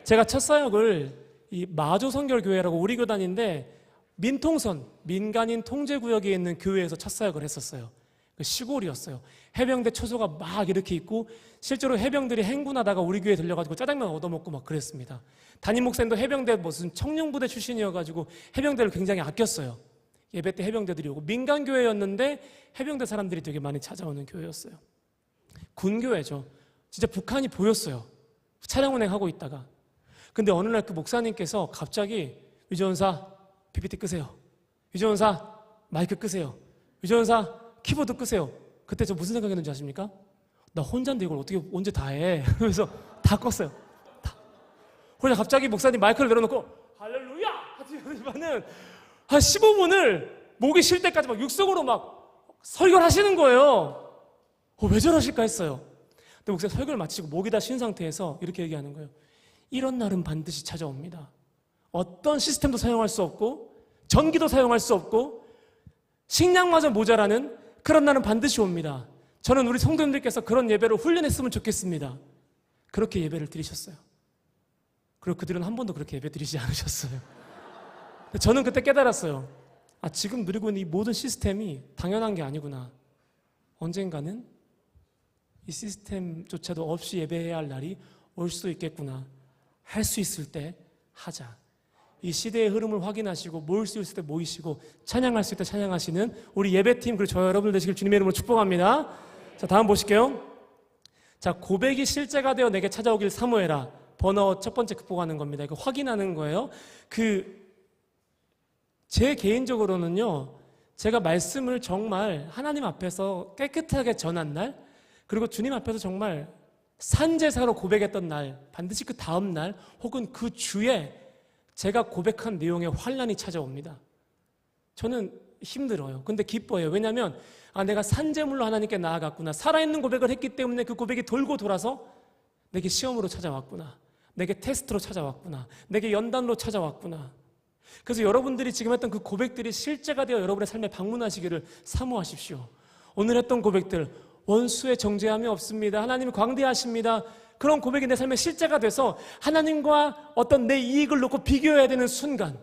제가 첫 사역을 이 마조선결교회라고 우리 교단인데 민통선, 민간인 통제구역에 있는 교회에서 첫 사역을 했었어요. 그 시골이었어요. 해병대 초소가 막 이렇게 있고 실제로 해병들이 행군하다가 우리 교회에 들려가지고 짜장면 얻어먹고 막 그랬습니다. 담임 목사님도 해병대 무슨 청룡부대 출신이어가지고 해병대를 굉장히 아꼈어요. 예배 때 해병대들이 오고, 민간교회였는데 해병대 사람들이 되게 많이 찾아오는 교회였어요. 군교회죠. 진짜 북한이 보였어요. 차량 운행하고 있다가. 근데 어느 날 그 목사님께서 갑자기 유전사 PPT 끄세요. 유전사 마이크 끄세요. 유전사 키보드 끄세요. 그때 저 무슨 생각했는지 아십니까? 나 혼자인데 이걸 어떻게 언제 다 해? 그래서 다 껐어요. 다. 그래서 갑자기 목사님 마이크를 내려놓고 할렐루야! 하지만은 한 15분을 목이 쉴 때까지 막 육성으로 막 설교를 하시는 거예요. 왜 저러실까 했어요. 근데 목사님 설교를 마치고 목이 다 쉰 상태에서 이렇게 얘기하는 거예요. 이런 날은 반드시 찾아옵니다. 어떤 시스템도 사용할 수 없고 전기도 사용할 수 없고 식량마저 모자라는 그런 날은 반드시 옵니다. 저는 우리 성도님들께서 그런 예배를 훈련했으면 좋겠습니다. 그렇게 예배를 드리셨어요. 그리고 그들은 한 번도 그렇게 예배 드리지 않으셨어요. 저는 그때 깨달았어요. 지금 누리고 있는 이 모든 시스템이 당연한 게 아니구나. 언젠가는 이 시스템조차도 없이 예배해야 할 날이 올 수도 있겠구나. 할 수 있을 때 하자. 이 시대의 흐름을 확인하시고 모일 수 있을 때 모이시고 찬양할 수 있을 때 찬양하시는 우리 예배팀 그리고 저 여러분들 되시길 주님의 이름으로 축복합니다. 자, 다음 보실게요. 자, 고백이 실제가 되어 내게 찾아오길 사모해라. 번아웃 첫 번째 극복하는 겁니다. 이거 확인하는 거예요. 제 개인적으로는요, 제가 말씀을 정말 하나님 앞에서 깨끗하게 전한 날, 그리고 주님 앞에서 정말 산제사로 고백했던 날, 반드시 그 다음 날 혹은 그 주에 제가 고백한 내용의 환란이 찾아옵니다. 저는 힘들어요. 근데 기뻐요. 왜냐하면 내가 산제물로 하나님께 나아갔구나. 살아있는 고백을 했기 때문에 그 고백이 돌고 돌아서 내게 시험으로 찾아왔구나. 내게 테스트로 찾아왔구나. 내게 연단으로 찾아왔구나. 그래서 여러분들이 지금 했던 그 고백들이 실제가 되어 여러분의 삶에 방문하시기를 사모하십시오. 오늘 했던 고백들, 원수의 정죄함이 없습니다. 하나님이 광대하십니다. 그런 고백이 내 삶의 실제가 돼서 하나님과 어떤 내 이익을 놓고 비교해야 되는 순간,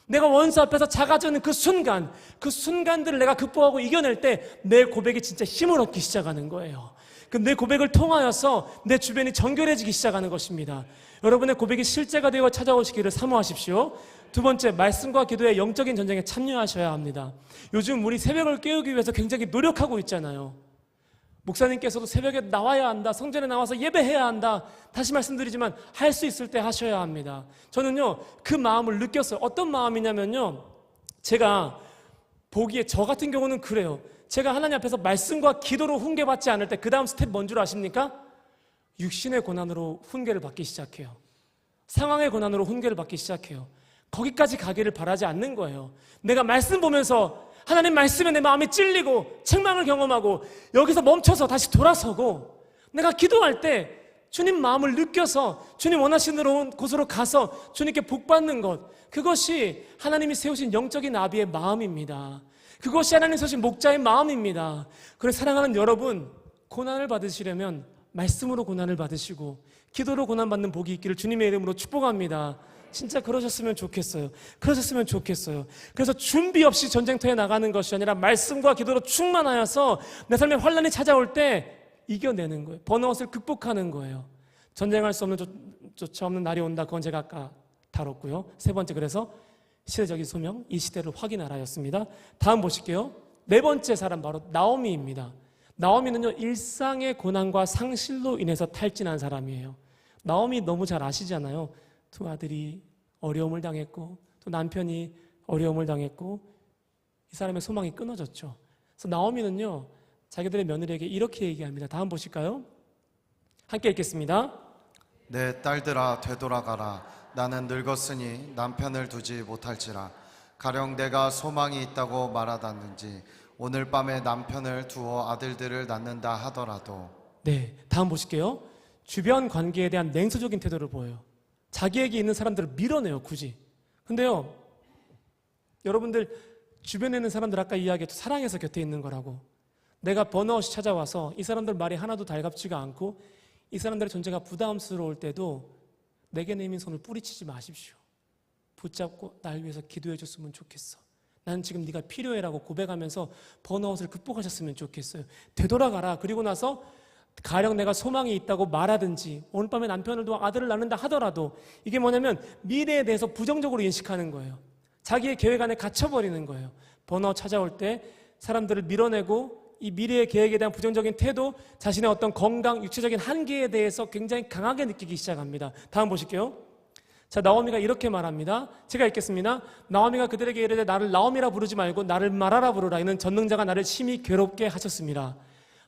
내가 원수 앞에서 작아지는 그 순간들을 내가 극복하고 이겨낼 때 내 고백이 진짜 힘을 얻기 시작하는 거예요. 내 고백을 통하여서 내 주변이 정결해지기 시작하는 것입니다. 여러분의 고백이 실제가 되어 찾아오시기를 사모하십시오. 두 번째, 말씀과 기도의 영적인 전쟁에 참여하셔야 합니다. 요즘 우리 새벽을 깨우기 위해서 굉장히 노력하고 있잖아요. 목사님께서도 새벽에 나와야 한다, 성전에 나와서 예배해야 한다. 다시 말씀드리지만 할 수 있을 때 하셔야 합니다. 저는요, 그 마음을 느꼈어요. 어떤 마음이냐면요, 제가 보기에 저 같은 경우는 그래요. 제가 하나님 앞에서 말씀과 기도로 훈계받지 않을 때 그 다음 스텝 뭔 줄 아십니까? 육신의 고난으로 훈계를 받기 시작해요. 상황의 고난으로 훈계를 받기 시작해요. 거기까지 가기를 바라지 않는 거예요. 내가 말씀 보면서 하나님 말씀에 내 마음이 찔리고 책망을 경험하고 여기서 멈춰서 다시 돌아서고, 내가 기도할 때 주님 마음을 느껴서 주님 원하시는 곳으로 가서 주님께 복받는 것, 그것이 하나님이 세우신 영적인 아비의 마음입니다. 그것이 하나님 세우신 목자의 마음입니다. 그래서 사랑하는 여러분, 고난을 받으시려면 말씀으로 고난을 받으시고 기도로 고난받는 복이 있기를 주님의 이름으로 축복합니다. 진짜 그러셨으면 좋겠어요. 그러셨으면 좋겠어요. 그래서 준비 없이 전쟁터에 나가는 것이 아니라 말씀과 기도로 충만하여서 내 삶에 환난이 찾아올 때 이겨내는 거예요. 번아웃을 극복하는 거예요. 전쟁할 수 없는 조차 없는 날이 온다. 그건 제가 아까 다뤘고요. 세 번째, 그래서 시대적인 소명, 이 시대를 확인하라였습니다. 다음 보실게요. 네 번째 사람, 바로 나오미입니다. 나오미는요, 일상의 고난과 상실로 인해서 탈진한 사람이에요. 나오미 너무 잘 아시잖아요. 두 아들이 어려움을 당했고 또 남편이 어려움을 당했고 이 사람의 소망이 끊어졌죠. 그래서 나오미는요, 자기들의 며느리에게 이렇게 얘기합니다. 다음 보실까요? 함께 읽겠습니다. 내 딸들아 되돌아가라. 나는 늙었으니 남편을 두지 못할지라. 가령 내가 소망이 있다고 말하다든지 오늘 밤에 남편을 두어 아들들을 낳는다 하더라도. 네, 다음 보실게요. 주변 관계에 대한 냉소적인 태도를 보여요. 자기에게 있는 사람들을 밀어내요, 굳이. 근데요, 여러분들 주변에 있는 사람들, 아까 이야기했던 사랑해서 곁에 있는 거라고. 내가 번아웃이 찾아와서 이 사람들 말이 하나도 달갑지가 않고 이 사람들의 존재가 부담스러울 때도 내게 내민 손을 뿌리치지 마십시오. 붙잡고 날 위해서 기도해 줬으면 좋겠어. 나는 지금 네가 필요해라고 고백하면서 번아웃을 극복하셨으면 좋겠어요. 되돌아가라. 그리고 나서 가령 내가 소망이 있다고 말하든지 오늘 밤에 남편을 두어 아들을 낳는다 하더라도, 이게 뭐냐면 미래에 대해서 부정적으로 인식하는 거예요. 자기의 계획 안에 갇혀버리는 거예요. 번아웃 찾아올 때 사람들을 밀어내고 이 미래의 계획에 대한 부정적인 태도, 자신의 어떤 건강, 육체적인 한계에 대해서 굉장히 강하게 느끼기 시작합니다. 다음 보실게요. 자, 나오미가 이렇게 말합니다. 제가 읽겠습니다. 나오미가 그들에게 이르되 나를 나오미라 부르지 말고 나를 마라라 부르라. 이는 전능자가 나를 심히 괴롭게 하셨습니다.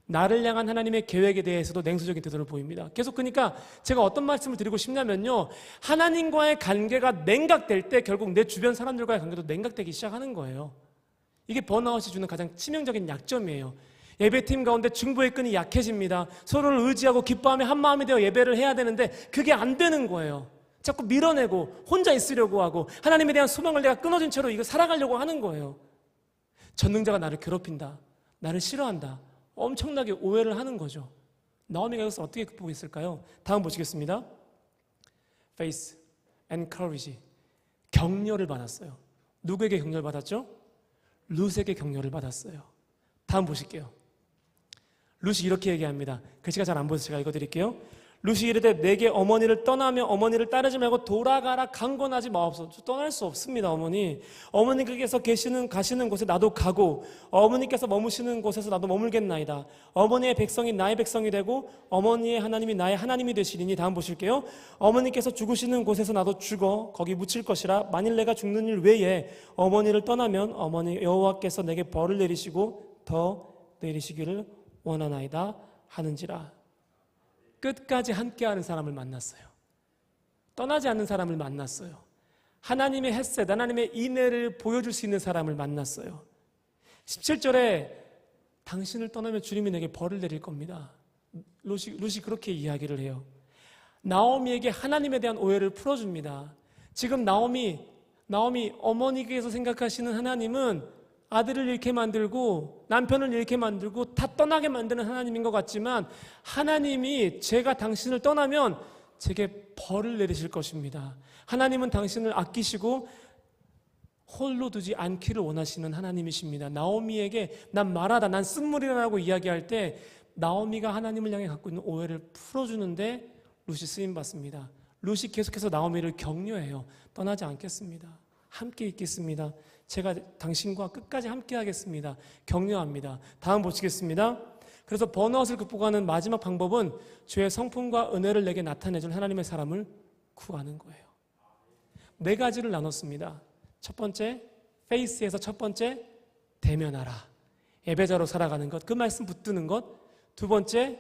나를 향한 하나님의 계획에 대해서도 냉소적인 태도를 보입니다. 계속, 그러니까 제가 어떤 말씀을 드리고 싶냐면요, 하나님과의 관계가 냉각될 때 결국 내 주변 사람들과의 관계도 냉각되기 시작하는 거예요. 이게 번아웃이 주는 가장 치명적인 약점이에요. 예배팀 가운데 중보의 끈이 약해집니다. 서로를 의지하고 기뻐하며 한 마음이 되어 예배를 해야 되는데 그게 안 되는 거예요. 자꾸 밀어내고 혼자 있으려고 하고 하나님에 대한 소망을 내가 끊어진 채로 이거 살아가려고 하는 거예요. 전능자가 나를 괴롭힌다, 나를 싫어한다, 엄청나게 오해를 하는 거죠. 나오미가 이것을 어떻게 극복했을까요? 다음 보시겠습니다. Faith and courage, 격려를 받았어요. 누구에게 격려를 받았죠? 룻에게 격려를 받았어요. 다음 보실게요. 룻이 이렇게 얘기합니다. 글씨가 잘 안 보여서 제가 읽어드릴게요. 룻이 이르되 내게 어머니를 떠나며 어머니를 따르지 말고 돌아가라 강권하지 마옵소서. 떠날 수 없습니다. 어머니께서 가시는 곳에 나도 가고 어머니께서 머무시는 곳에서 나도 머물겠나이다. 어머니의 백성이 나의 백성이 되고 어머니의 하나님이 나의 하나님이 되시리니. 다음 보실게요. 어머니께서 죽으시는 곳에서 나도 죽어 거기 묻힐 것이라. 만일 내가 죽는 일 외에 어머니를 떠나면 어머니 여호와께서 내게 벌을 내리시고 더 내리시기를 원하나이다 하는지라. 끝까지 함께하는 사람을 만났어요. 떠나지 않는 사람을 만났어요. 하나님의 햇셋, 하나님의 인애를 보여줄 수 있는 사람을 만났어요. 17절에 당신을 떠나면 주님이 내게 벌을 내릴 겁니다. 룻이 그렇게 이야기를 해요. 나오미에게 하나님에 대한 오해를 풀어줍니다. 지금 나오미 어머니께서 생각하시는 하나님은 아들을 잃게 만들고 남편을 잃게 만들고 다 떠나게 만드는 하나님인 것 같지만, 하나님이 제가 당신을 떠나면 제게 벌을 내리실 것입니다. 하나님은 당신을 아끼시고 홀로 두지 않기를 원하시는 하나님이십니다. 나오미에게 난 말하다, 난 쓴물이라고 이야기할 때 나오미가 하나님을 향해 갖고 있는 오해를 풀어주는데 룻이 쓰임받습니다. 룻이 계속해서 나오미를 격려해요. 떠나지 않겠습니다. 함께 있겠습니다. 제가 당신과 끝까지 함께 하겠습니다. 격려합니다. 다음 보시겠습니다. 그래서 번아웃을 극복하는 마지막 방법은 주의 성품과 은혜를 내게 나타내줄 하나님의 사람을 구하는 거예요. 네 가지를 나눴습니다. 첫 번째, 페이스에서 첫 번째, 대면하라. 예배자로 살아가는 것, 그 말씀 붙드는 것. 두 번째,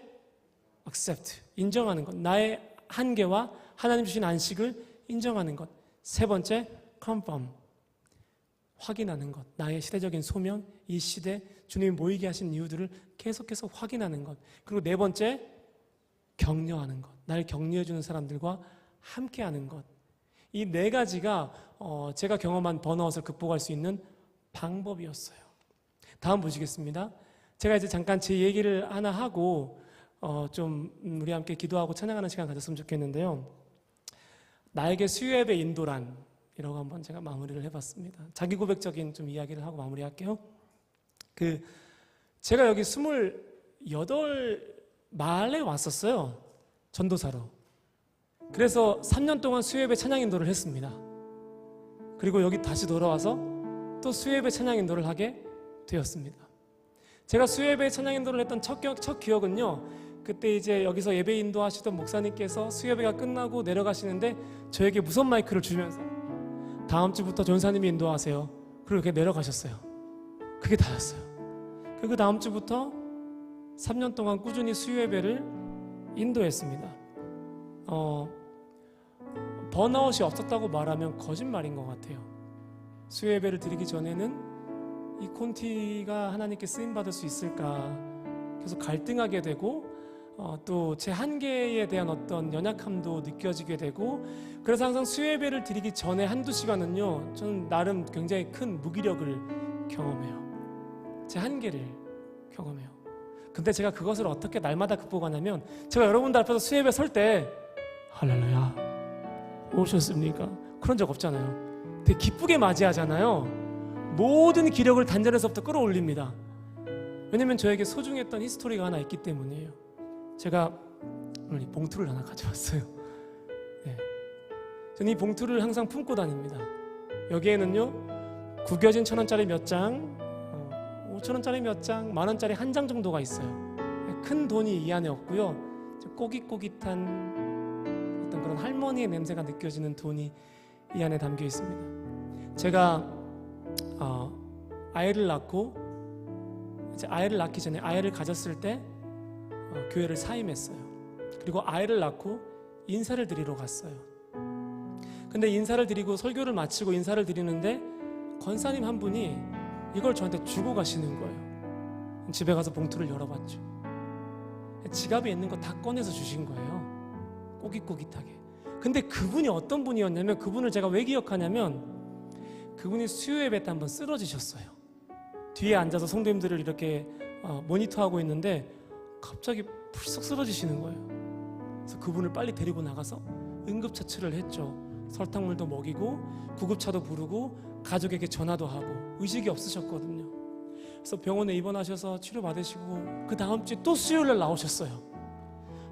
accept, 인정하는 것. 나의 한계와 하나님 주신 안식을 인정하는 것. 세 번째, confirm, 확인하는 것. 나의 시대적인 소명, 이 시대 주님이 모이게 하신 이유들을 계속해서 확인하는 것. 그리고 네 번째, 격려하는 것, 날 격려해주는 사람들과 함께하는 것, 이 네 가지가 제가 경험한 번아웃을 극복할 수 있는 방법이었어요. 다음 보시겠습니다. 제가 이제 잠깐 제 얘기를 하나 하고 좀 우리 함께 기도하고 찬양하는 시간 가졌으면 좋겠는데요. 나에게 수요예배 인도란 이라고 한번 제가 마무리를 해봤습니다. 자기 고백적인 좀 이야기를 하고 마무리할게요. 제가 여기 28말에 왔었어요. 전도사로. 그래서 3년 동안 수요예배 찬양 인도를 했습니다. 그리고 여기 다시 돌아와서 또 수요예배 찬양 인도를 하게 되었습니다. 제가 수요예배 찬양 인도를 했던 첫 기억은요, 그때 이제 여기서 예배 인도하시던 목사님께서 수요예배가 끝나고 내려가시는데 저에게 무선 마이크를 주면서 다음 주부터 전사님이 인도하세요. 그리고 이렇게 내려가셨어요. 그게 다였어요. 그리고 다음 주부터 3년 동안 꾸준히 수요예배를 인도했습니다. 번아웃이 없었다고 말하면 거짓말인 것 같아요. 수요예배를 드리기 전에는 이 콘티가 하나님께 쓰임받을 수 있을까 계속 갈등하게 되고 또 제 한계에 대한 어떤 연약함도 느껴지게 되고, 그래서 항상 수요예배를 드리기 전에 한두 시간은요, 저는 나름 굉장히 큰 무기력을 경험해요. 제 한계를 경험해요. 근데 제가 그것을 어떻게 날마다 극복하냐면, 제가 여러분들 앞에서 수요예배 설 때 할렐루야 오셨습니까? 그런 적 없잖아요. 되게 기쁘게 맞이하잖아요. 모든 기력을 단전에서부터 끌어올립니다. 왜냐면 저에게 소중했던 히스토리가 하나 있기 때문이에요. 제가 오늘 이 봉투를 하나 가져왔어요. 네. 저는 이 봉투를 항상 품고 다닙니다. 여기에는요, 구겨진 1,000원짜리 몇 장, 5,000원짜리 몇 장, 만원짜리 한 장 정도가 있어요. 큰 돈이 이 안에 없고요, 꼬깃꼬깃한 어떤 그런 할머니의 냄새가 느껴지는 돈이 이 안에 담겨 있습니다. 제가 아이를 낳고, 이제 아이를 낳기 전에 아이를 가졌을 때 교회를 사임했어요. 그리고 아이를 낳고 인사를 드리러 갔어요. 근데 인사를 드리고 설교를 마치고 인사를 드리는데 권사님 한 분이 이걸 저한테 주고 가시는 거예요. 집에 가서 봉투를 열어봤죠. 지갑에 있는 거 다 꺼내서 주신 거예요. 꼬깃꼬깃하게. 근데 그분이 어떤 분이었냐면, 그분을 제가 왜 기억하냐면, 그분이 수요예배 때 한번 쓰러지셨어요. 뒤에 앉아서 성도님들을 이렇게 모니터하고 있는데 갑자기 풀썩 쓰러지시는 거예요. 그래서 그분을 빨리 데리고 나가서 응급처치를 했죠. 설탕물도 먹이고 구급차도 부르고 가족에게 전화도 하고. 의식이 없으셨거든요. 그래서 병원에 입원하셔서 치료받으시고 그 다음 주에 또 수요일날 나오셨어요.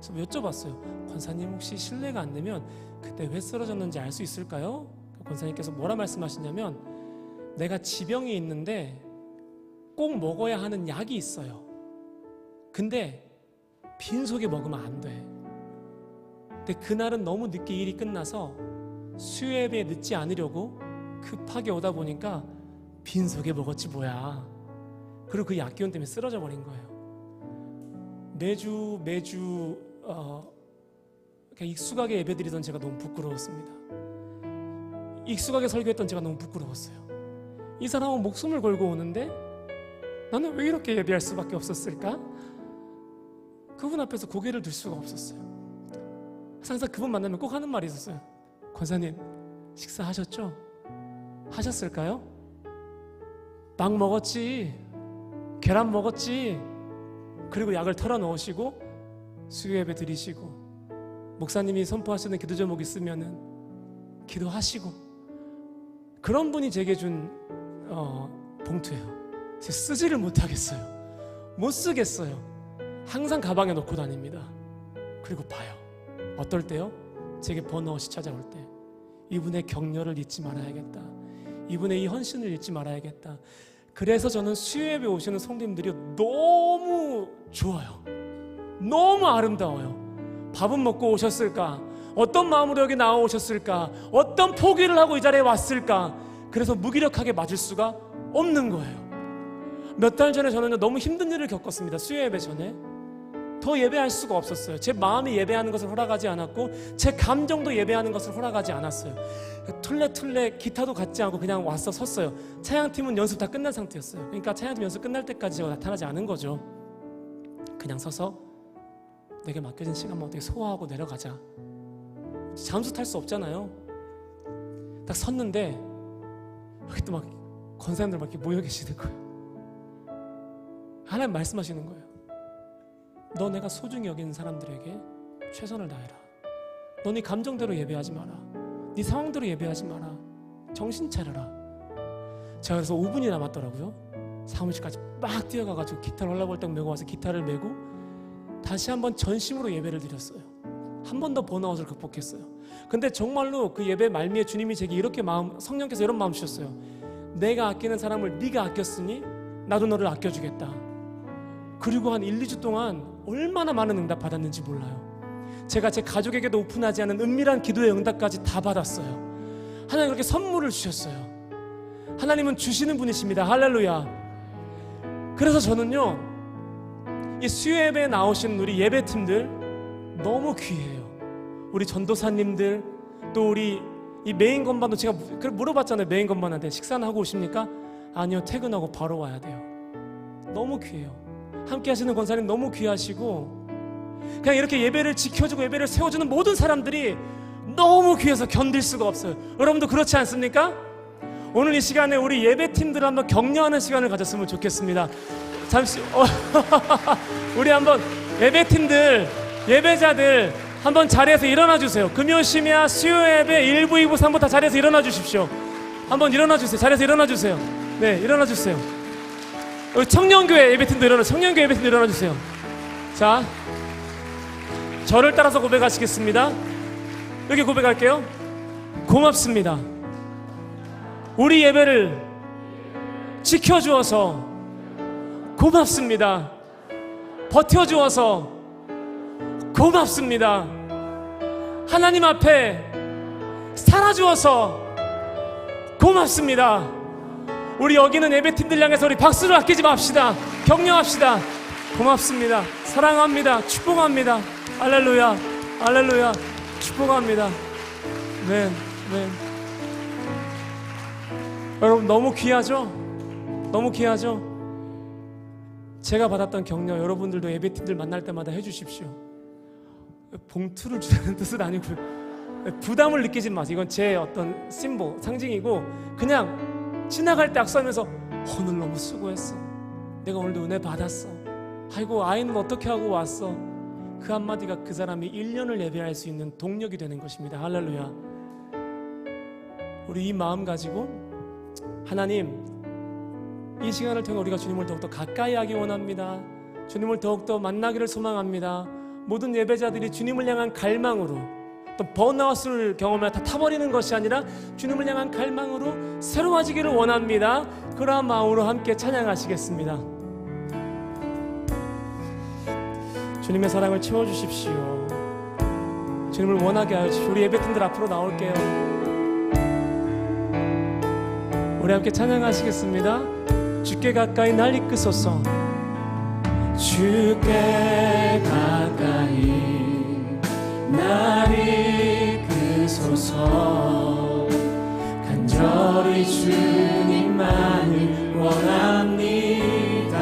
그래서 여쭤봤어요. 권사님, 혹시 실례가 안 되면 그때 왜 쓰러졌는지 알 수 있을까요? 권사님께서 뭐라 말씀하시냐면, 내가 지병이 있는데 꼭 먹어야 하는 약이 있어요. 근데 빈속에 먹으면 안 돼. 근데 그날은 너무 늦게 일이 끝나서 수요예배에 늦지 않으려고 급하게 오다 보니까 빈속에 먹었지 뭐야. 그리고 그 약기운 때문에 쓰러져 버린 거예요. 매주 그냥 익숙하게 예배드리던 제가 너무 부끄러웠습니다. 익숙하게 설교했던 제가 너무 부끄러웠어요. 이 사람은 목숨을 걸고 오는데 나는 왜 이렇게 예배할 수밖에 없었을까? 그분 앞에서 고개를 들 수가 없었어요. 항상 그분 만나면 꼭 하는 말이 있었어요. 권사님, 식사하셨죠? 하셨을까요? 빵 먹었지, 계란 먹었지. 그리고 약을 털어 넣으시고 수요예배 드리시고, 목사님이 선포하시는 기도 제목 있으면은 기도하시고. 그런 분이 제게 준 봉투예요. 제가 쓰지를 못하겠어요. 못 쓰겠어요. 항상 가방에 넣고 다닙니다. 그리고 봐요. 어떨 때요? 제게 번아웃이 찾아올 때 이분의 격려를 잊지 말아야겠다. 이분의 이 헌신을 잊지 말아야겠다. 그래서 저는 수요예배 오시는 성도님들이 너무 좋아요. 너무 아름다워요. 밥은 먹고 오셨을까? 어떤 마음으로 여기 나와 오셨을까? 어떤 포기를 하고 이 자리에 왔을까? 그래서 무기력하게 맞을 수가 없는 거예요. 몇 달 전에 저는 너무 힘든 일을 겪었습니다. 수요예배 전에 더 예배할 수가 없었어요. 제 마음이 예배하는 것을 허락하지 않았고 제 감정도 예배하는 것을 허락하지 않았어요. 툴레툴레 기타도 갖지 않고 그냥 와서 섰어요. 찬양팀은 연습 다 끝난 상태였어요. 그러니까 찬양팀 연습 끝날 때까지 제가 나타나지 않은 거죠. 그냥 서서 내게 맡겨진 시간만 어떻게 소화하고 내려가자. 잠수 탈 수 없잖아요. 딱 섰는데 여기 또 막 권사님들 막 이렇게 모여 계시는 거예요. 하나님 말씀하시는 거예요. 너 내가 소중히 여기는 사람들에게 최선을 다해라. 너 네 감정대로 예배하지 마라. 네 상황대로 예배하지 마라. 정신 차려라. 제가 그래서 5분이 남았더라고요. 사무실까지 막 뛰어가가지고 기타를 헐렁벌떡 메고 와서 기타를 메고 다시 한번 전심으로 예배를 드렸어요. 한 번 더 번아웃을 극복했어요. 근데 정말로 그 예배 말미에 주님이 제게 이렇게 성령께서 이런 마음 주셨어요. 내가 아끼는 사람을 네가 아꼈으니 나도 너를 아껴주겠다. 그리고 한 1, 2주 동안 얼마나 많은 응답 받았는지 몰라요. 제가 제 가족에게도 오픈하지 않은 은밀한 기도의 응답까지 다 받았어요. 하나님 그렇게 선물을 주셨어요. 하나님은 주시는 분이십니다. 할렐루야. 그래서 저는요, 이 수요 예배에 나오신 우리 예배팀들 너무 귀해요. 우리 전도사님들, 또 우리 이 메인 건반도 제가 물어봤잖아요. 메인 건반한테 식사는 하고 오십니까? 아니요, 퇴근하고 바로 와야 돼요. 너무 귀해요. 함께 하시는 권사님 너무 귀하시고, 그냥 이렇게 예배를 지켜주고 예배를 세워주는 모든 사람들이 너무 귀해서 견딜 수가 없어요. 여러분도 그렇지 않습니까? 오늘 이 시간에 우리 예배팀들을 한번 격려하는 시간을 가졌으면 좋겠습니다. 잠시 우리 한번 예배팀들, 예배자들 한번 자리에서 일어나 주세요. 금요 심야 수요 예배 1부, 2부, 3부 다 자리에서 일어나 주십시오. 한번 일어나 주세요. 자리에서 일어나 주세요. 네, 일어나 주세요. 여기 청년교회 예배팀도 일어나, 청년교회 예배팀도 일어나 주세요. 자, 저를 따라서 고백하시겠습니다. 여기 고백할게요. 고맙습니다. 우리 예배를 지켜주어서 고맙습니다. 버텨주어서 고맙습니다. 하나님 앞에 살아주어서 고맙습니다. 우리 여기는 예배팀들 향해서 우리 박수를 아끼지 맙시다. 격려합시다. 고맙습니다. 사랑합니다. 축복합니다. 할렐루야, 할렐루야. 축복합니다. 네, 네. 여러분 너무 귀하죠? 너무 귀하죠? 제가 받았던 격려 여러분들도 예배팀들 만날 때마다 해주십시오. 봉투를 주라는 뜻은 아니고요. 부담을 느끼지 마세요. 이건 제 어떤 심보, 상징이고, 그냥 지나갈 때 악수하면서 오늘 너무 수고했어. 내가 오늘도 은혜 받았어. 아이고 아이는 어떻게 하고 왔어. 그 한마디가 그 사람이 1년을 예배할 수 있는 동력이 되는 것입니다. 할렐루야. 우리 이 마음 가지고 하나님, 이 시간을 통해 우리가 주님을 더욱더 가까이 하기 원합니다. 주님을 더욱더 만나기를 소망합니다. 모든 예배자들이 주님을 향한 갈망으로, 또 번아웃을 경험해 다 타버리는 것이 아니라 주님을 향한 갈망으로 새로워지기를 원합니다. 그러한 마음으로 함께 찬양하시겠습니다. 주님의 사랑을 채워주십시오. 주님을 원하게 하여 주십시오. 우리 예배팀들 앞으로 나올게요. 우리 함께 찬양하시겠습니다. 주께 가까이 날 이끄소서. 주께 가까이 날 이끄소서. 간절히 주님만을 원합니다.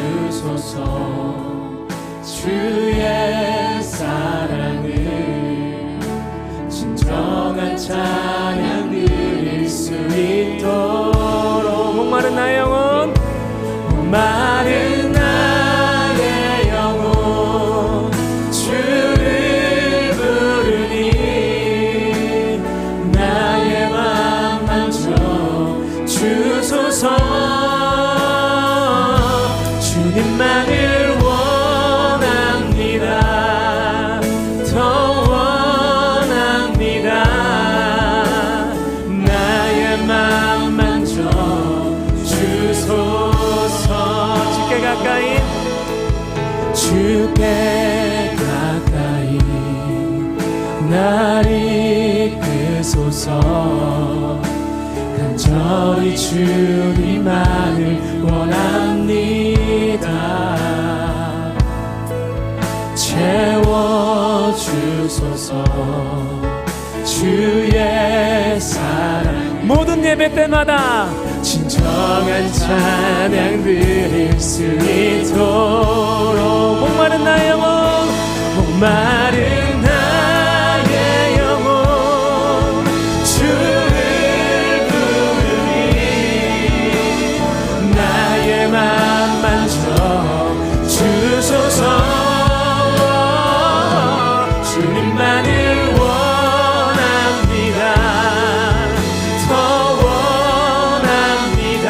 채워주소서. 주의 사랑을 진정한 찬양 드릴 수 있도록. 목마른 나의 영혼, 목마른 나의 영혼 주를 부르니 나의 맘 만져 주소서. 주님만을 원합니다. 더 원합니다. 나의 맘 만져 주소서. 주께 가까이, 주께 가까이 날 이끄소서. 간절히 주님만을 원합니다. 채워주소서. 주의 사랑 모든 예배 때마다 진정한 찬양 드릴 수 있도록 목마른 나의 영혼 목마른 나의 영혼 주를 부르니 나의 맘 만져 주소서 주님만을 원합니다 더 원합니다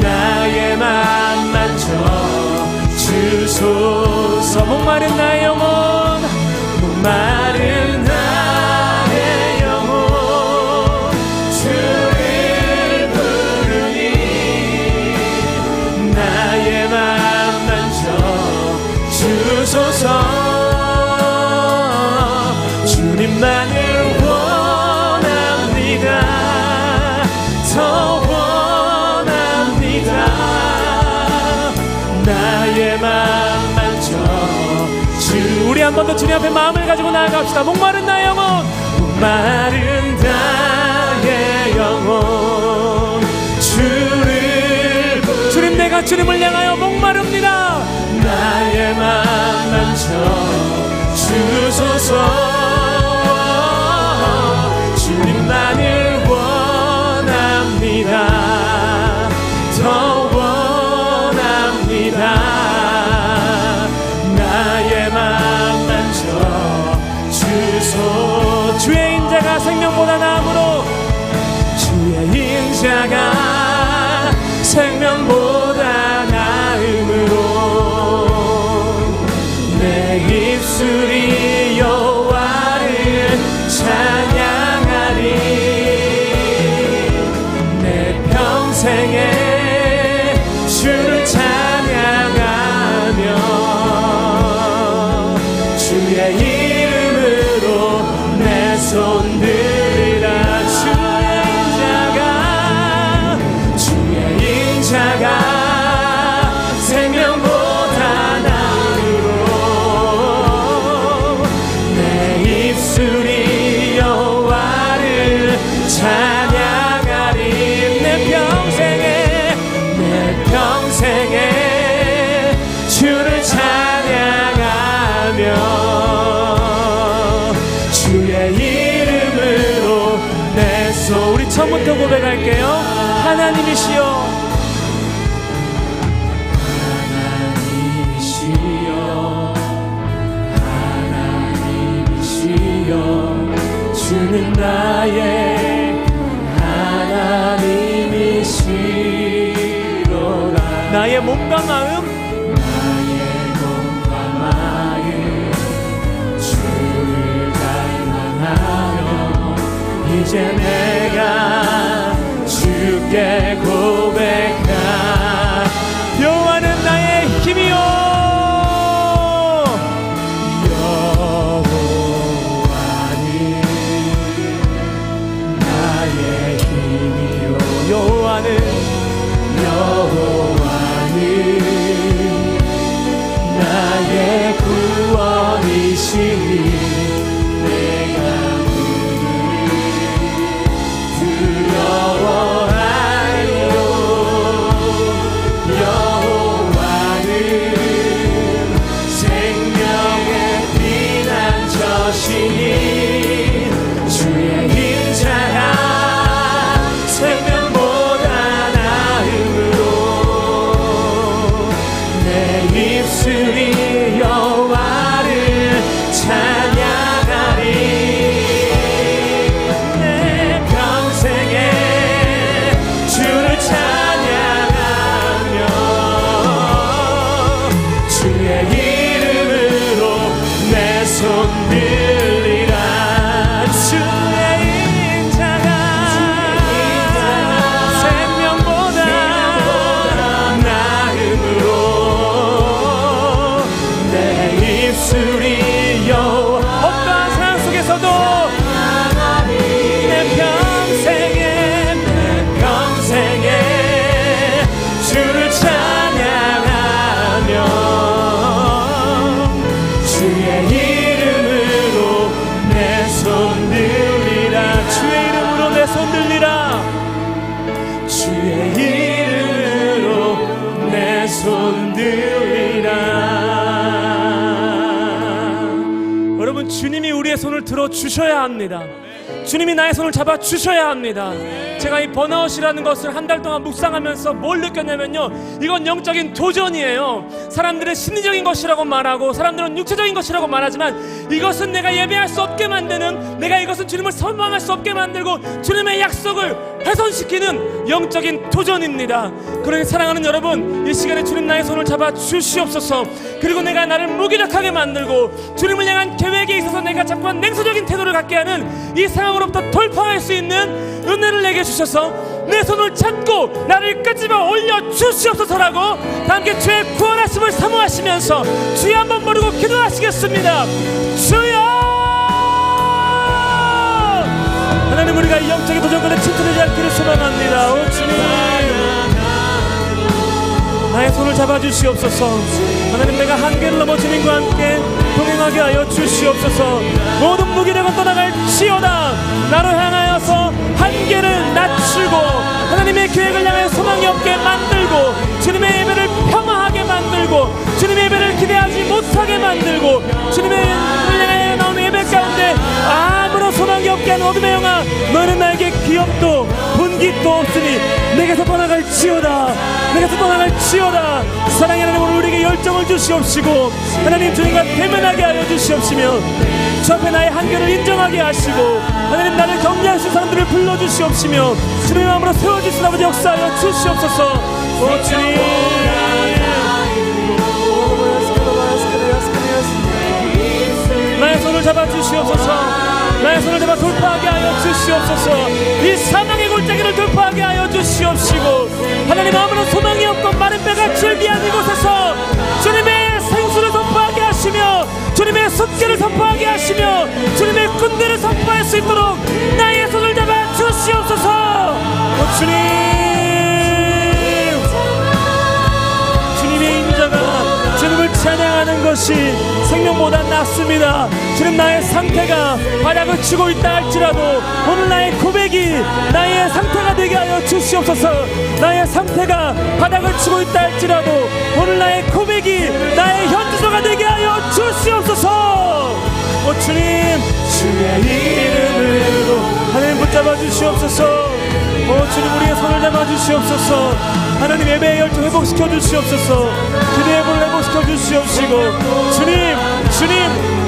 나의 맘 만져 주소서 목마른 나의 영혼 목마른 나의 영혼 주를 부르니 나의 맘 만져 주소서 주님만을 원합니다 더 원합니다 나의 맘 만져 우리 한 번 더 주님 앞에 마음을 가지고 나아갑시다 목마른 나의 영혼 목마른 나의 영혼 주님 내가 주님을 향하여 목마릅니다 나의 맘 만져 주소서 주님만을 원합니다 더 원합니다 나의 맘 만져 주소 주의 인자가 생명보다 나음으로 주의 인자가 생명보다 나음으로 내 입술이 여호와를 찬양하리 내 평생에 주를 찬양하며 주의 이름으로 내 손 들리라 주의 인자가 생명보다 나음으로 내 입술이 여호와를 찬양하리 내 평생에 주를 찬양하며 주의 이름으로 내 손 우리 처음부터 고백할게요 하나님이시여 주는 나의 하나님이시로라 나의 몸과 마음 주를 갈망하며 이제 내가 주께 고백하 여호와는 나의 힘이요 여호와는 나의 구원이시니 내가 두려워하리요 여호와는 생명의 피난처시니 주의 인자가 입술이 여호와를 찬양하리 내 평생에 주를 찬양하며 주의 이름으로 내 손 들리라 주의 인자가 생명보다 나음으로 입술이 어떠한 상황 속에서도 내 평생에 주를 찬양하며 주의 이름으로 내 손 들리라 주의 이름으로 내 손 들리라 손 들리라. 여러분, 주님이 우리의 손을 들어주셔야 합니다. 주님이 나의 손을 잡아주셔야 합니다. 제가 이 번아웃이라는 것을 한 달 동안 묵상하면서 뭘 느꼈냐면요, 이건 영적인 도전이에요. 사람들은 심리적인 것이라고 말하고 사람들은 육체적인 것이라고 말하지만 이것은 내가 예배할 수 없게 만드는, 내가 이것은 주님을 선망할 수 없게 만들고 주님의 약속을 훼손시키는 영적인 도전입니다. 그러니 사랑하는 여러분, 이 시간에 주님 나의 손을 잡아 주시옵소서. 그리고 내가 나를 무기력하게 만들고 주님을 향한 계획에 있어서 내가 자꾸만 냉소적인 태도를 갖게 하는 이 상황으로부터 돌파할 수 있는 은혜를 내게 주셔서 내 손을 잡고 나를 끄집어 올려 주시옵소서라고 다 함께 주의 구원하심을 사모하시면서 주여 한번 부르고 기도하시겠습니다. 주여! 하나님, 우리가 이 영적인 도전권에 침투되지 않기를 소망합니다. 오 주님, 나의 손을 잡아주시옵소서. 하나님, 내가 한계를 넘어 주님과 함께 동행하게 하여 주시옵소서. 모든 무기력은 떠나갈지어다. 나로 향하여서 한계를 낮추고 하나님의 계획을 향하여 소망이 없게 만들고 주님의 예배를 평화하게 만들고 주님의 예배를 기대하지 못하게 만들고 주님의 예배를 향하여 나오는 예배 가운데 아무런 소망이 없게 하는 어둠의 영아, 너는 나에게 기업도 분깃도 없으니 내게서 떠나갈지어다. 내게서 떠나갈지어다. 사랑의 하나님, 오늘 우리에게 열정을 주시옵시고 하나님, 주님과 대면하게 하여 주시옵시며 주 앞에 나의 한계를 인정하게 하시고 하나님, 나를 격려할 수 있는 사람들을 불러주시옵시며 주님의 마음으로 세워주신 아버지 역사하여 주시옵소서. 오 주님, 나의 손을 잡아 주시옵소서. 나의 손을 잡아 돌파하게 하여 주시옵소서. 이 사망의 골짜기를 돌파하게 하여 주시옵시고 하나님, 아무런 소망이 없고 마른 뼈가 즐비한 이곳에서 주님의 생수를 선포하게 하시며 주님의 숫계를 선포하게 하시며 주님의 군대를 선포할 수 있도록 나의 손을 잡아 주시옵소서. 오 주님, 주님의 인자가 주님을 찬양하는 것이 생명보다 낫습니다. 주님, 나의 상태가 바닥을 치고 있다 할지라도 오늘 나의 고백이 나의 상태가 되게 하여 주시옵소서. 나의 상태가 바닥을 치고 있다 할지라도 오늘 나의 고백이 나의 현주소가 되게 하여 주시옵소서. 오 주님, 주의 이름으로 하나님 붙잡아 주시옵소서. 오 주님, 우리의 손을 잡아 주시옵소서. 하나님, 예배의 열정 회복시켜 주시옵소서. 기도의 불을 회복시켜 주시옵시고 주님,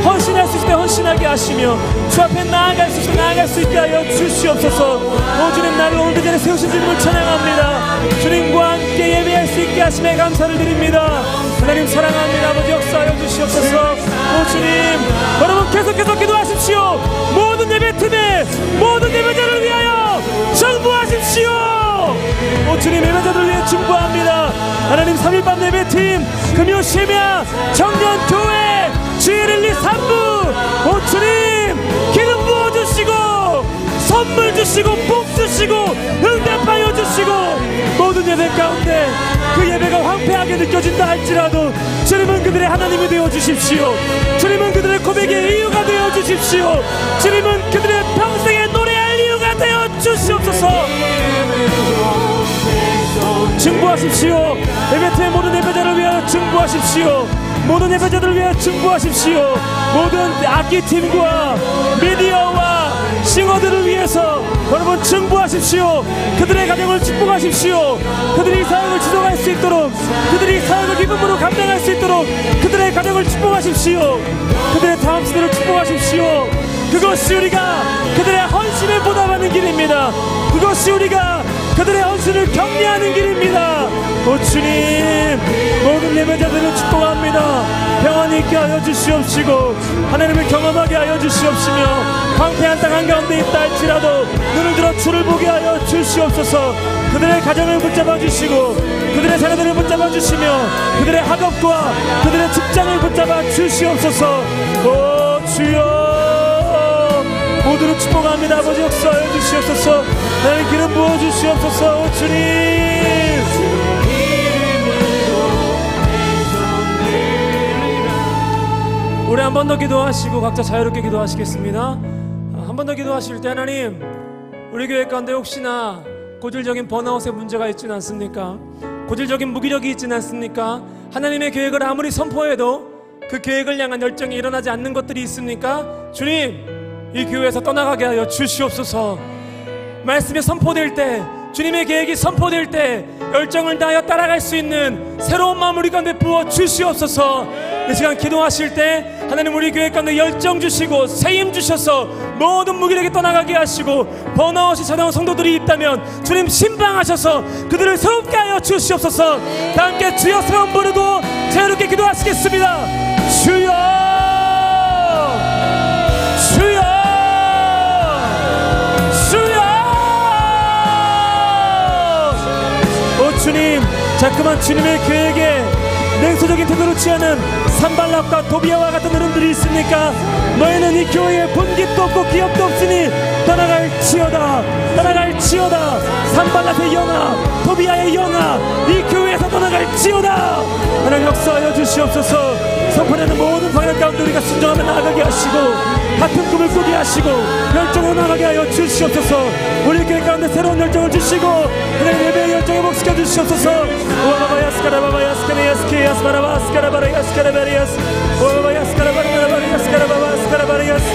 헌신할 수 있을 때 헌신하게 하시며 주 앞에 나아갈 수 있을 때 나아갈 수 있게 하여 주시옵소서. 오 주님, 나를 오늘 전에 세우신 주님을 찬양합니다. 주님과 함께 예배할 수 있게 하심에 감사를 드립니다. 하나님, 사랑합니다. 아버지, 역사하여 주시옵소서. 오 주님, 여러분 계속해서 기도하십시오. 모든 예배팀에 모든 예배자를 위하여 정부하십시오. 오 주님, 예배자들 위해 중보합니다. 하나님, 3일밤 예배팀, 금요 심야 청년교회 주일일리 3부, 오 주님, 기름 부어주시고 선물 주시고 복 주시고 응답하여 주시고 모든 예배 가운데 그 예배가 황폐하게 느껴진다 할지라도 주님은 그들의 하나님이 되어 주십시오. 주님은 그들의 고백의 이유가 되어 주십시오. 주님은 그들의 평생에 노래할 이유가 되어 주시옵소서. 증부하십시오. 예배팀의 모든 예배자를 위하여 증부하십시오. 모든 예배자들을 위하여 증부하십시오. 모든 악기팀과 미디어와 싱어들을 위해서 여러분 증부하십시오. 그들의 가정을 축복하십시오. 그들이 사역을 지속할 수 있도록, 그들이 사역을 기쁨으로 감당할 수 있도록 그들의 가정을 축복하십시오. 그들의 다음 세대를 축복하십시오. 그것이 우리가 그들의 헌신을 보답하는 길입니다. 그것이 우리가 그들의 헌신을 격려하는 길입니다. 오 주님, 모든 예배자들을 축복합니다. 평안히 있게 하여 주시옵시고 하나님을 경험하게 하여 주시옵시며 황폐한 땅 한가운데 있다 할지라도 눈을 들어 주를 보게 하여 주시옵소서. 그들의 가정을 붙잡아 주시고 그들의 자녀들을 붙잡아 주시며 그들의 학업과 그들의 직장을 붙잡아 주시옵소서. 오 주여, 모두를 축복합니다. 아버지, 역사하여 주시옵소서. 나를 기름 부어 주시옵소서. 오 주님, 우리 한 번 더 기도하시고 각자 자유롭게 기도하시겠습니다. 한 번 더 기도하실 때, 하나님, 우리 교회 가운데 혹시나 고질적인 번아웃의 문제가 있지는 않습니까? 고질적인 무기력이 있지는 않습니까? 하나님의 계획을 아무리 선포해도 그 계획을 향한 열정이 일어나지 않는 것들이 있습니까? 주님, 이 교회에서 떠나가게 하여 주시옵소서. 말씀이 선포될 때, 주님의 계획이 선포될 때 열정을 다하여 따라갈 수 있는 새로운 마음 우리 가운데 부어 주시옵소서. 이 시간 기도하실 때 하나님 우리 교회 가운데 열정 주시고 세임 주셔서 모든 무기력이 떠나가게 하시고 번아웃이 찾아온 성도들이 있다면 주님 신방하셔서 그들을 새롭게 하여 주시옵소서. 다 함께 주여 성령 부르고 자유롭게 기도하시겠습니다. 주여, 주여, 주여. 오 주님, 자꾸만 주님의 계획에 냉소적인 태도를 취하는 산발락과 도비아와 같은 어른들이 있습니까? 너희는 이 교회에 분깃도 없고 기억도 없으니 떠나갈지어다, 떠나갈지어다. 산발락의 영아, 도비아의 영아, 이 교회에서 떠나갈지어다. 하나님 역사하여 주시옵소서. 선포되는 모든 방향 가운데 우리가 순종하며 나아가게 하시고 같은 꿈을 꾸게 하시고 열정으로 나가게 하여 주시옵소서. 우리 교회 가운데 새로운 열정을 주시고 하나님 예배의 열정에 목시켜 주시옵소서. 오아바바야스카라바바야스카네야스케야스 바라바스카라바라야스카라바리야스 오아바바야스카라바라바라야스카라바바스카라바리야스.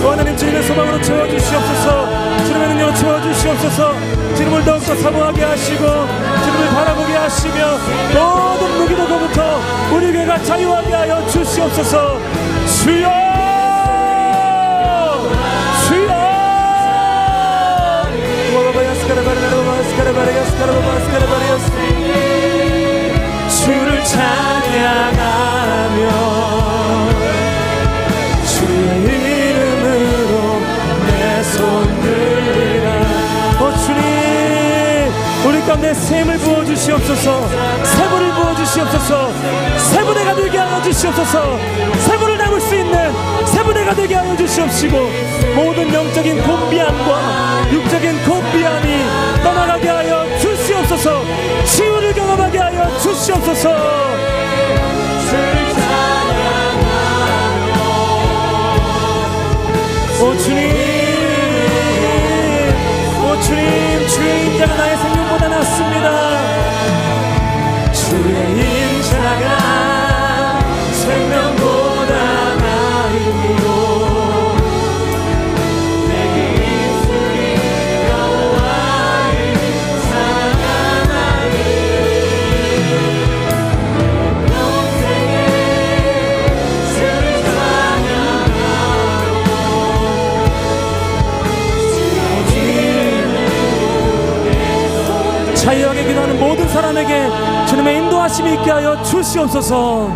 하나님 주님의 소망으로 채워주시옵소서. 주님의 능력으로 채워주시옵소서. 주님을 더욱더 사모하게 하시고 주님을 바라보게 하시며 모든 무기력으로부터 우리 교회가 자유하게 하여 주시옵소서. 주여, 주여. 주를 찬양하며 주의 이름으로 내 손 들라. 주님, 우리 가운데 샘을 부어주시옵소서. 세부를 부어주시옵소서. 세부대가 되게 하여 주시옵소서. 세부를 담을 수 있는 세부대가 되게 하여 주시옵시고 모든 영적인 곤비함과 육적인 곤비함이 떠나가게 하여 주시옵소서. 치유를 경험하게 하여 주시옵소서. 오 주님, 오 주님, 주의 인자가 나의 생명보다 낫습니다. 주의 인자가 생명보다 나으리요. 내게 입술이 여호와의 사랑하리. 평생에 주를 찬양하고 자유하게 기도하는 모든 사람에게 주님의 인도하심이 있게 하여 주시옵소서.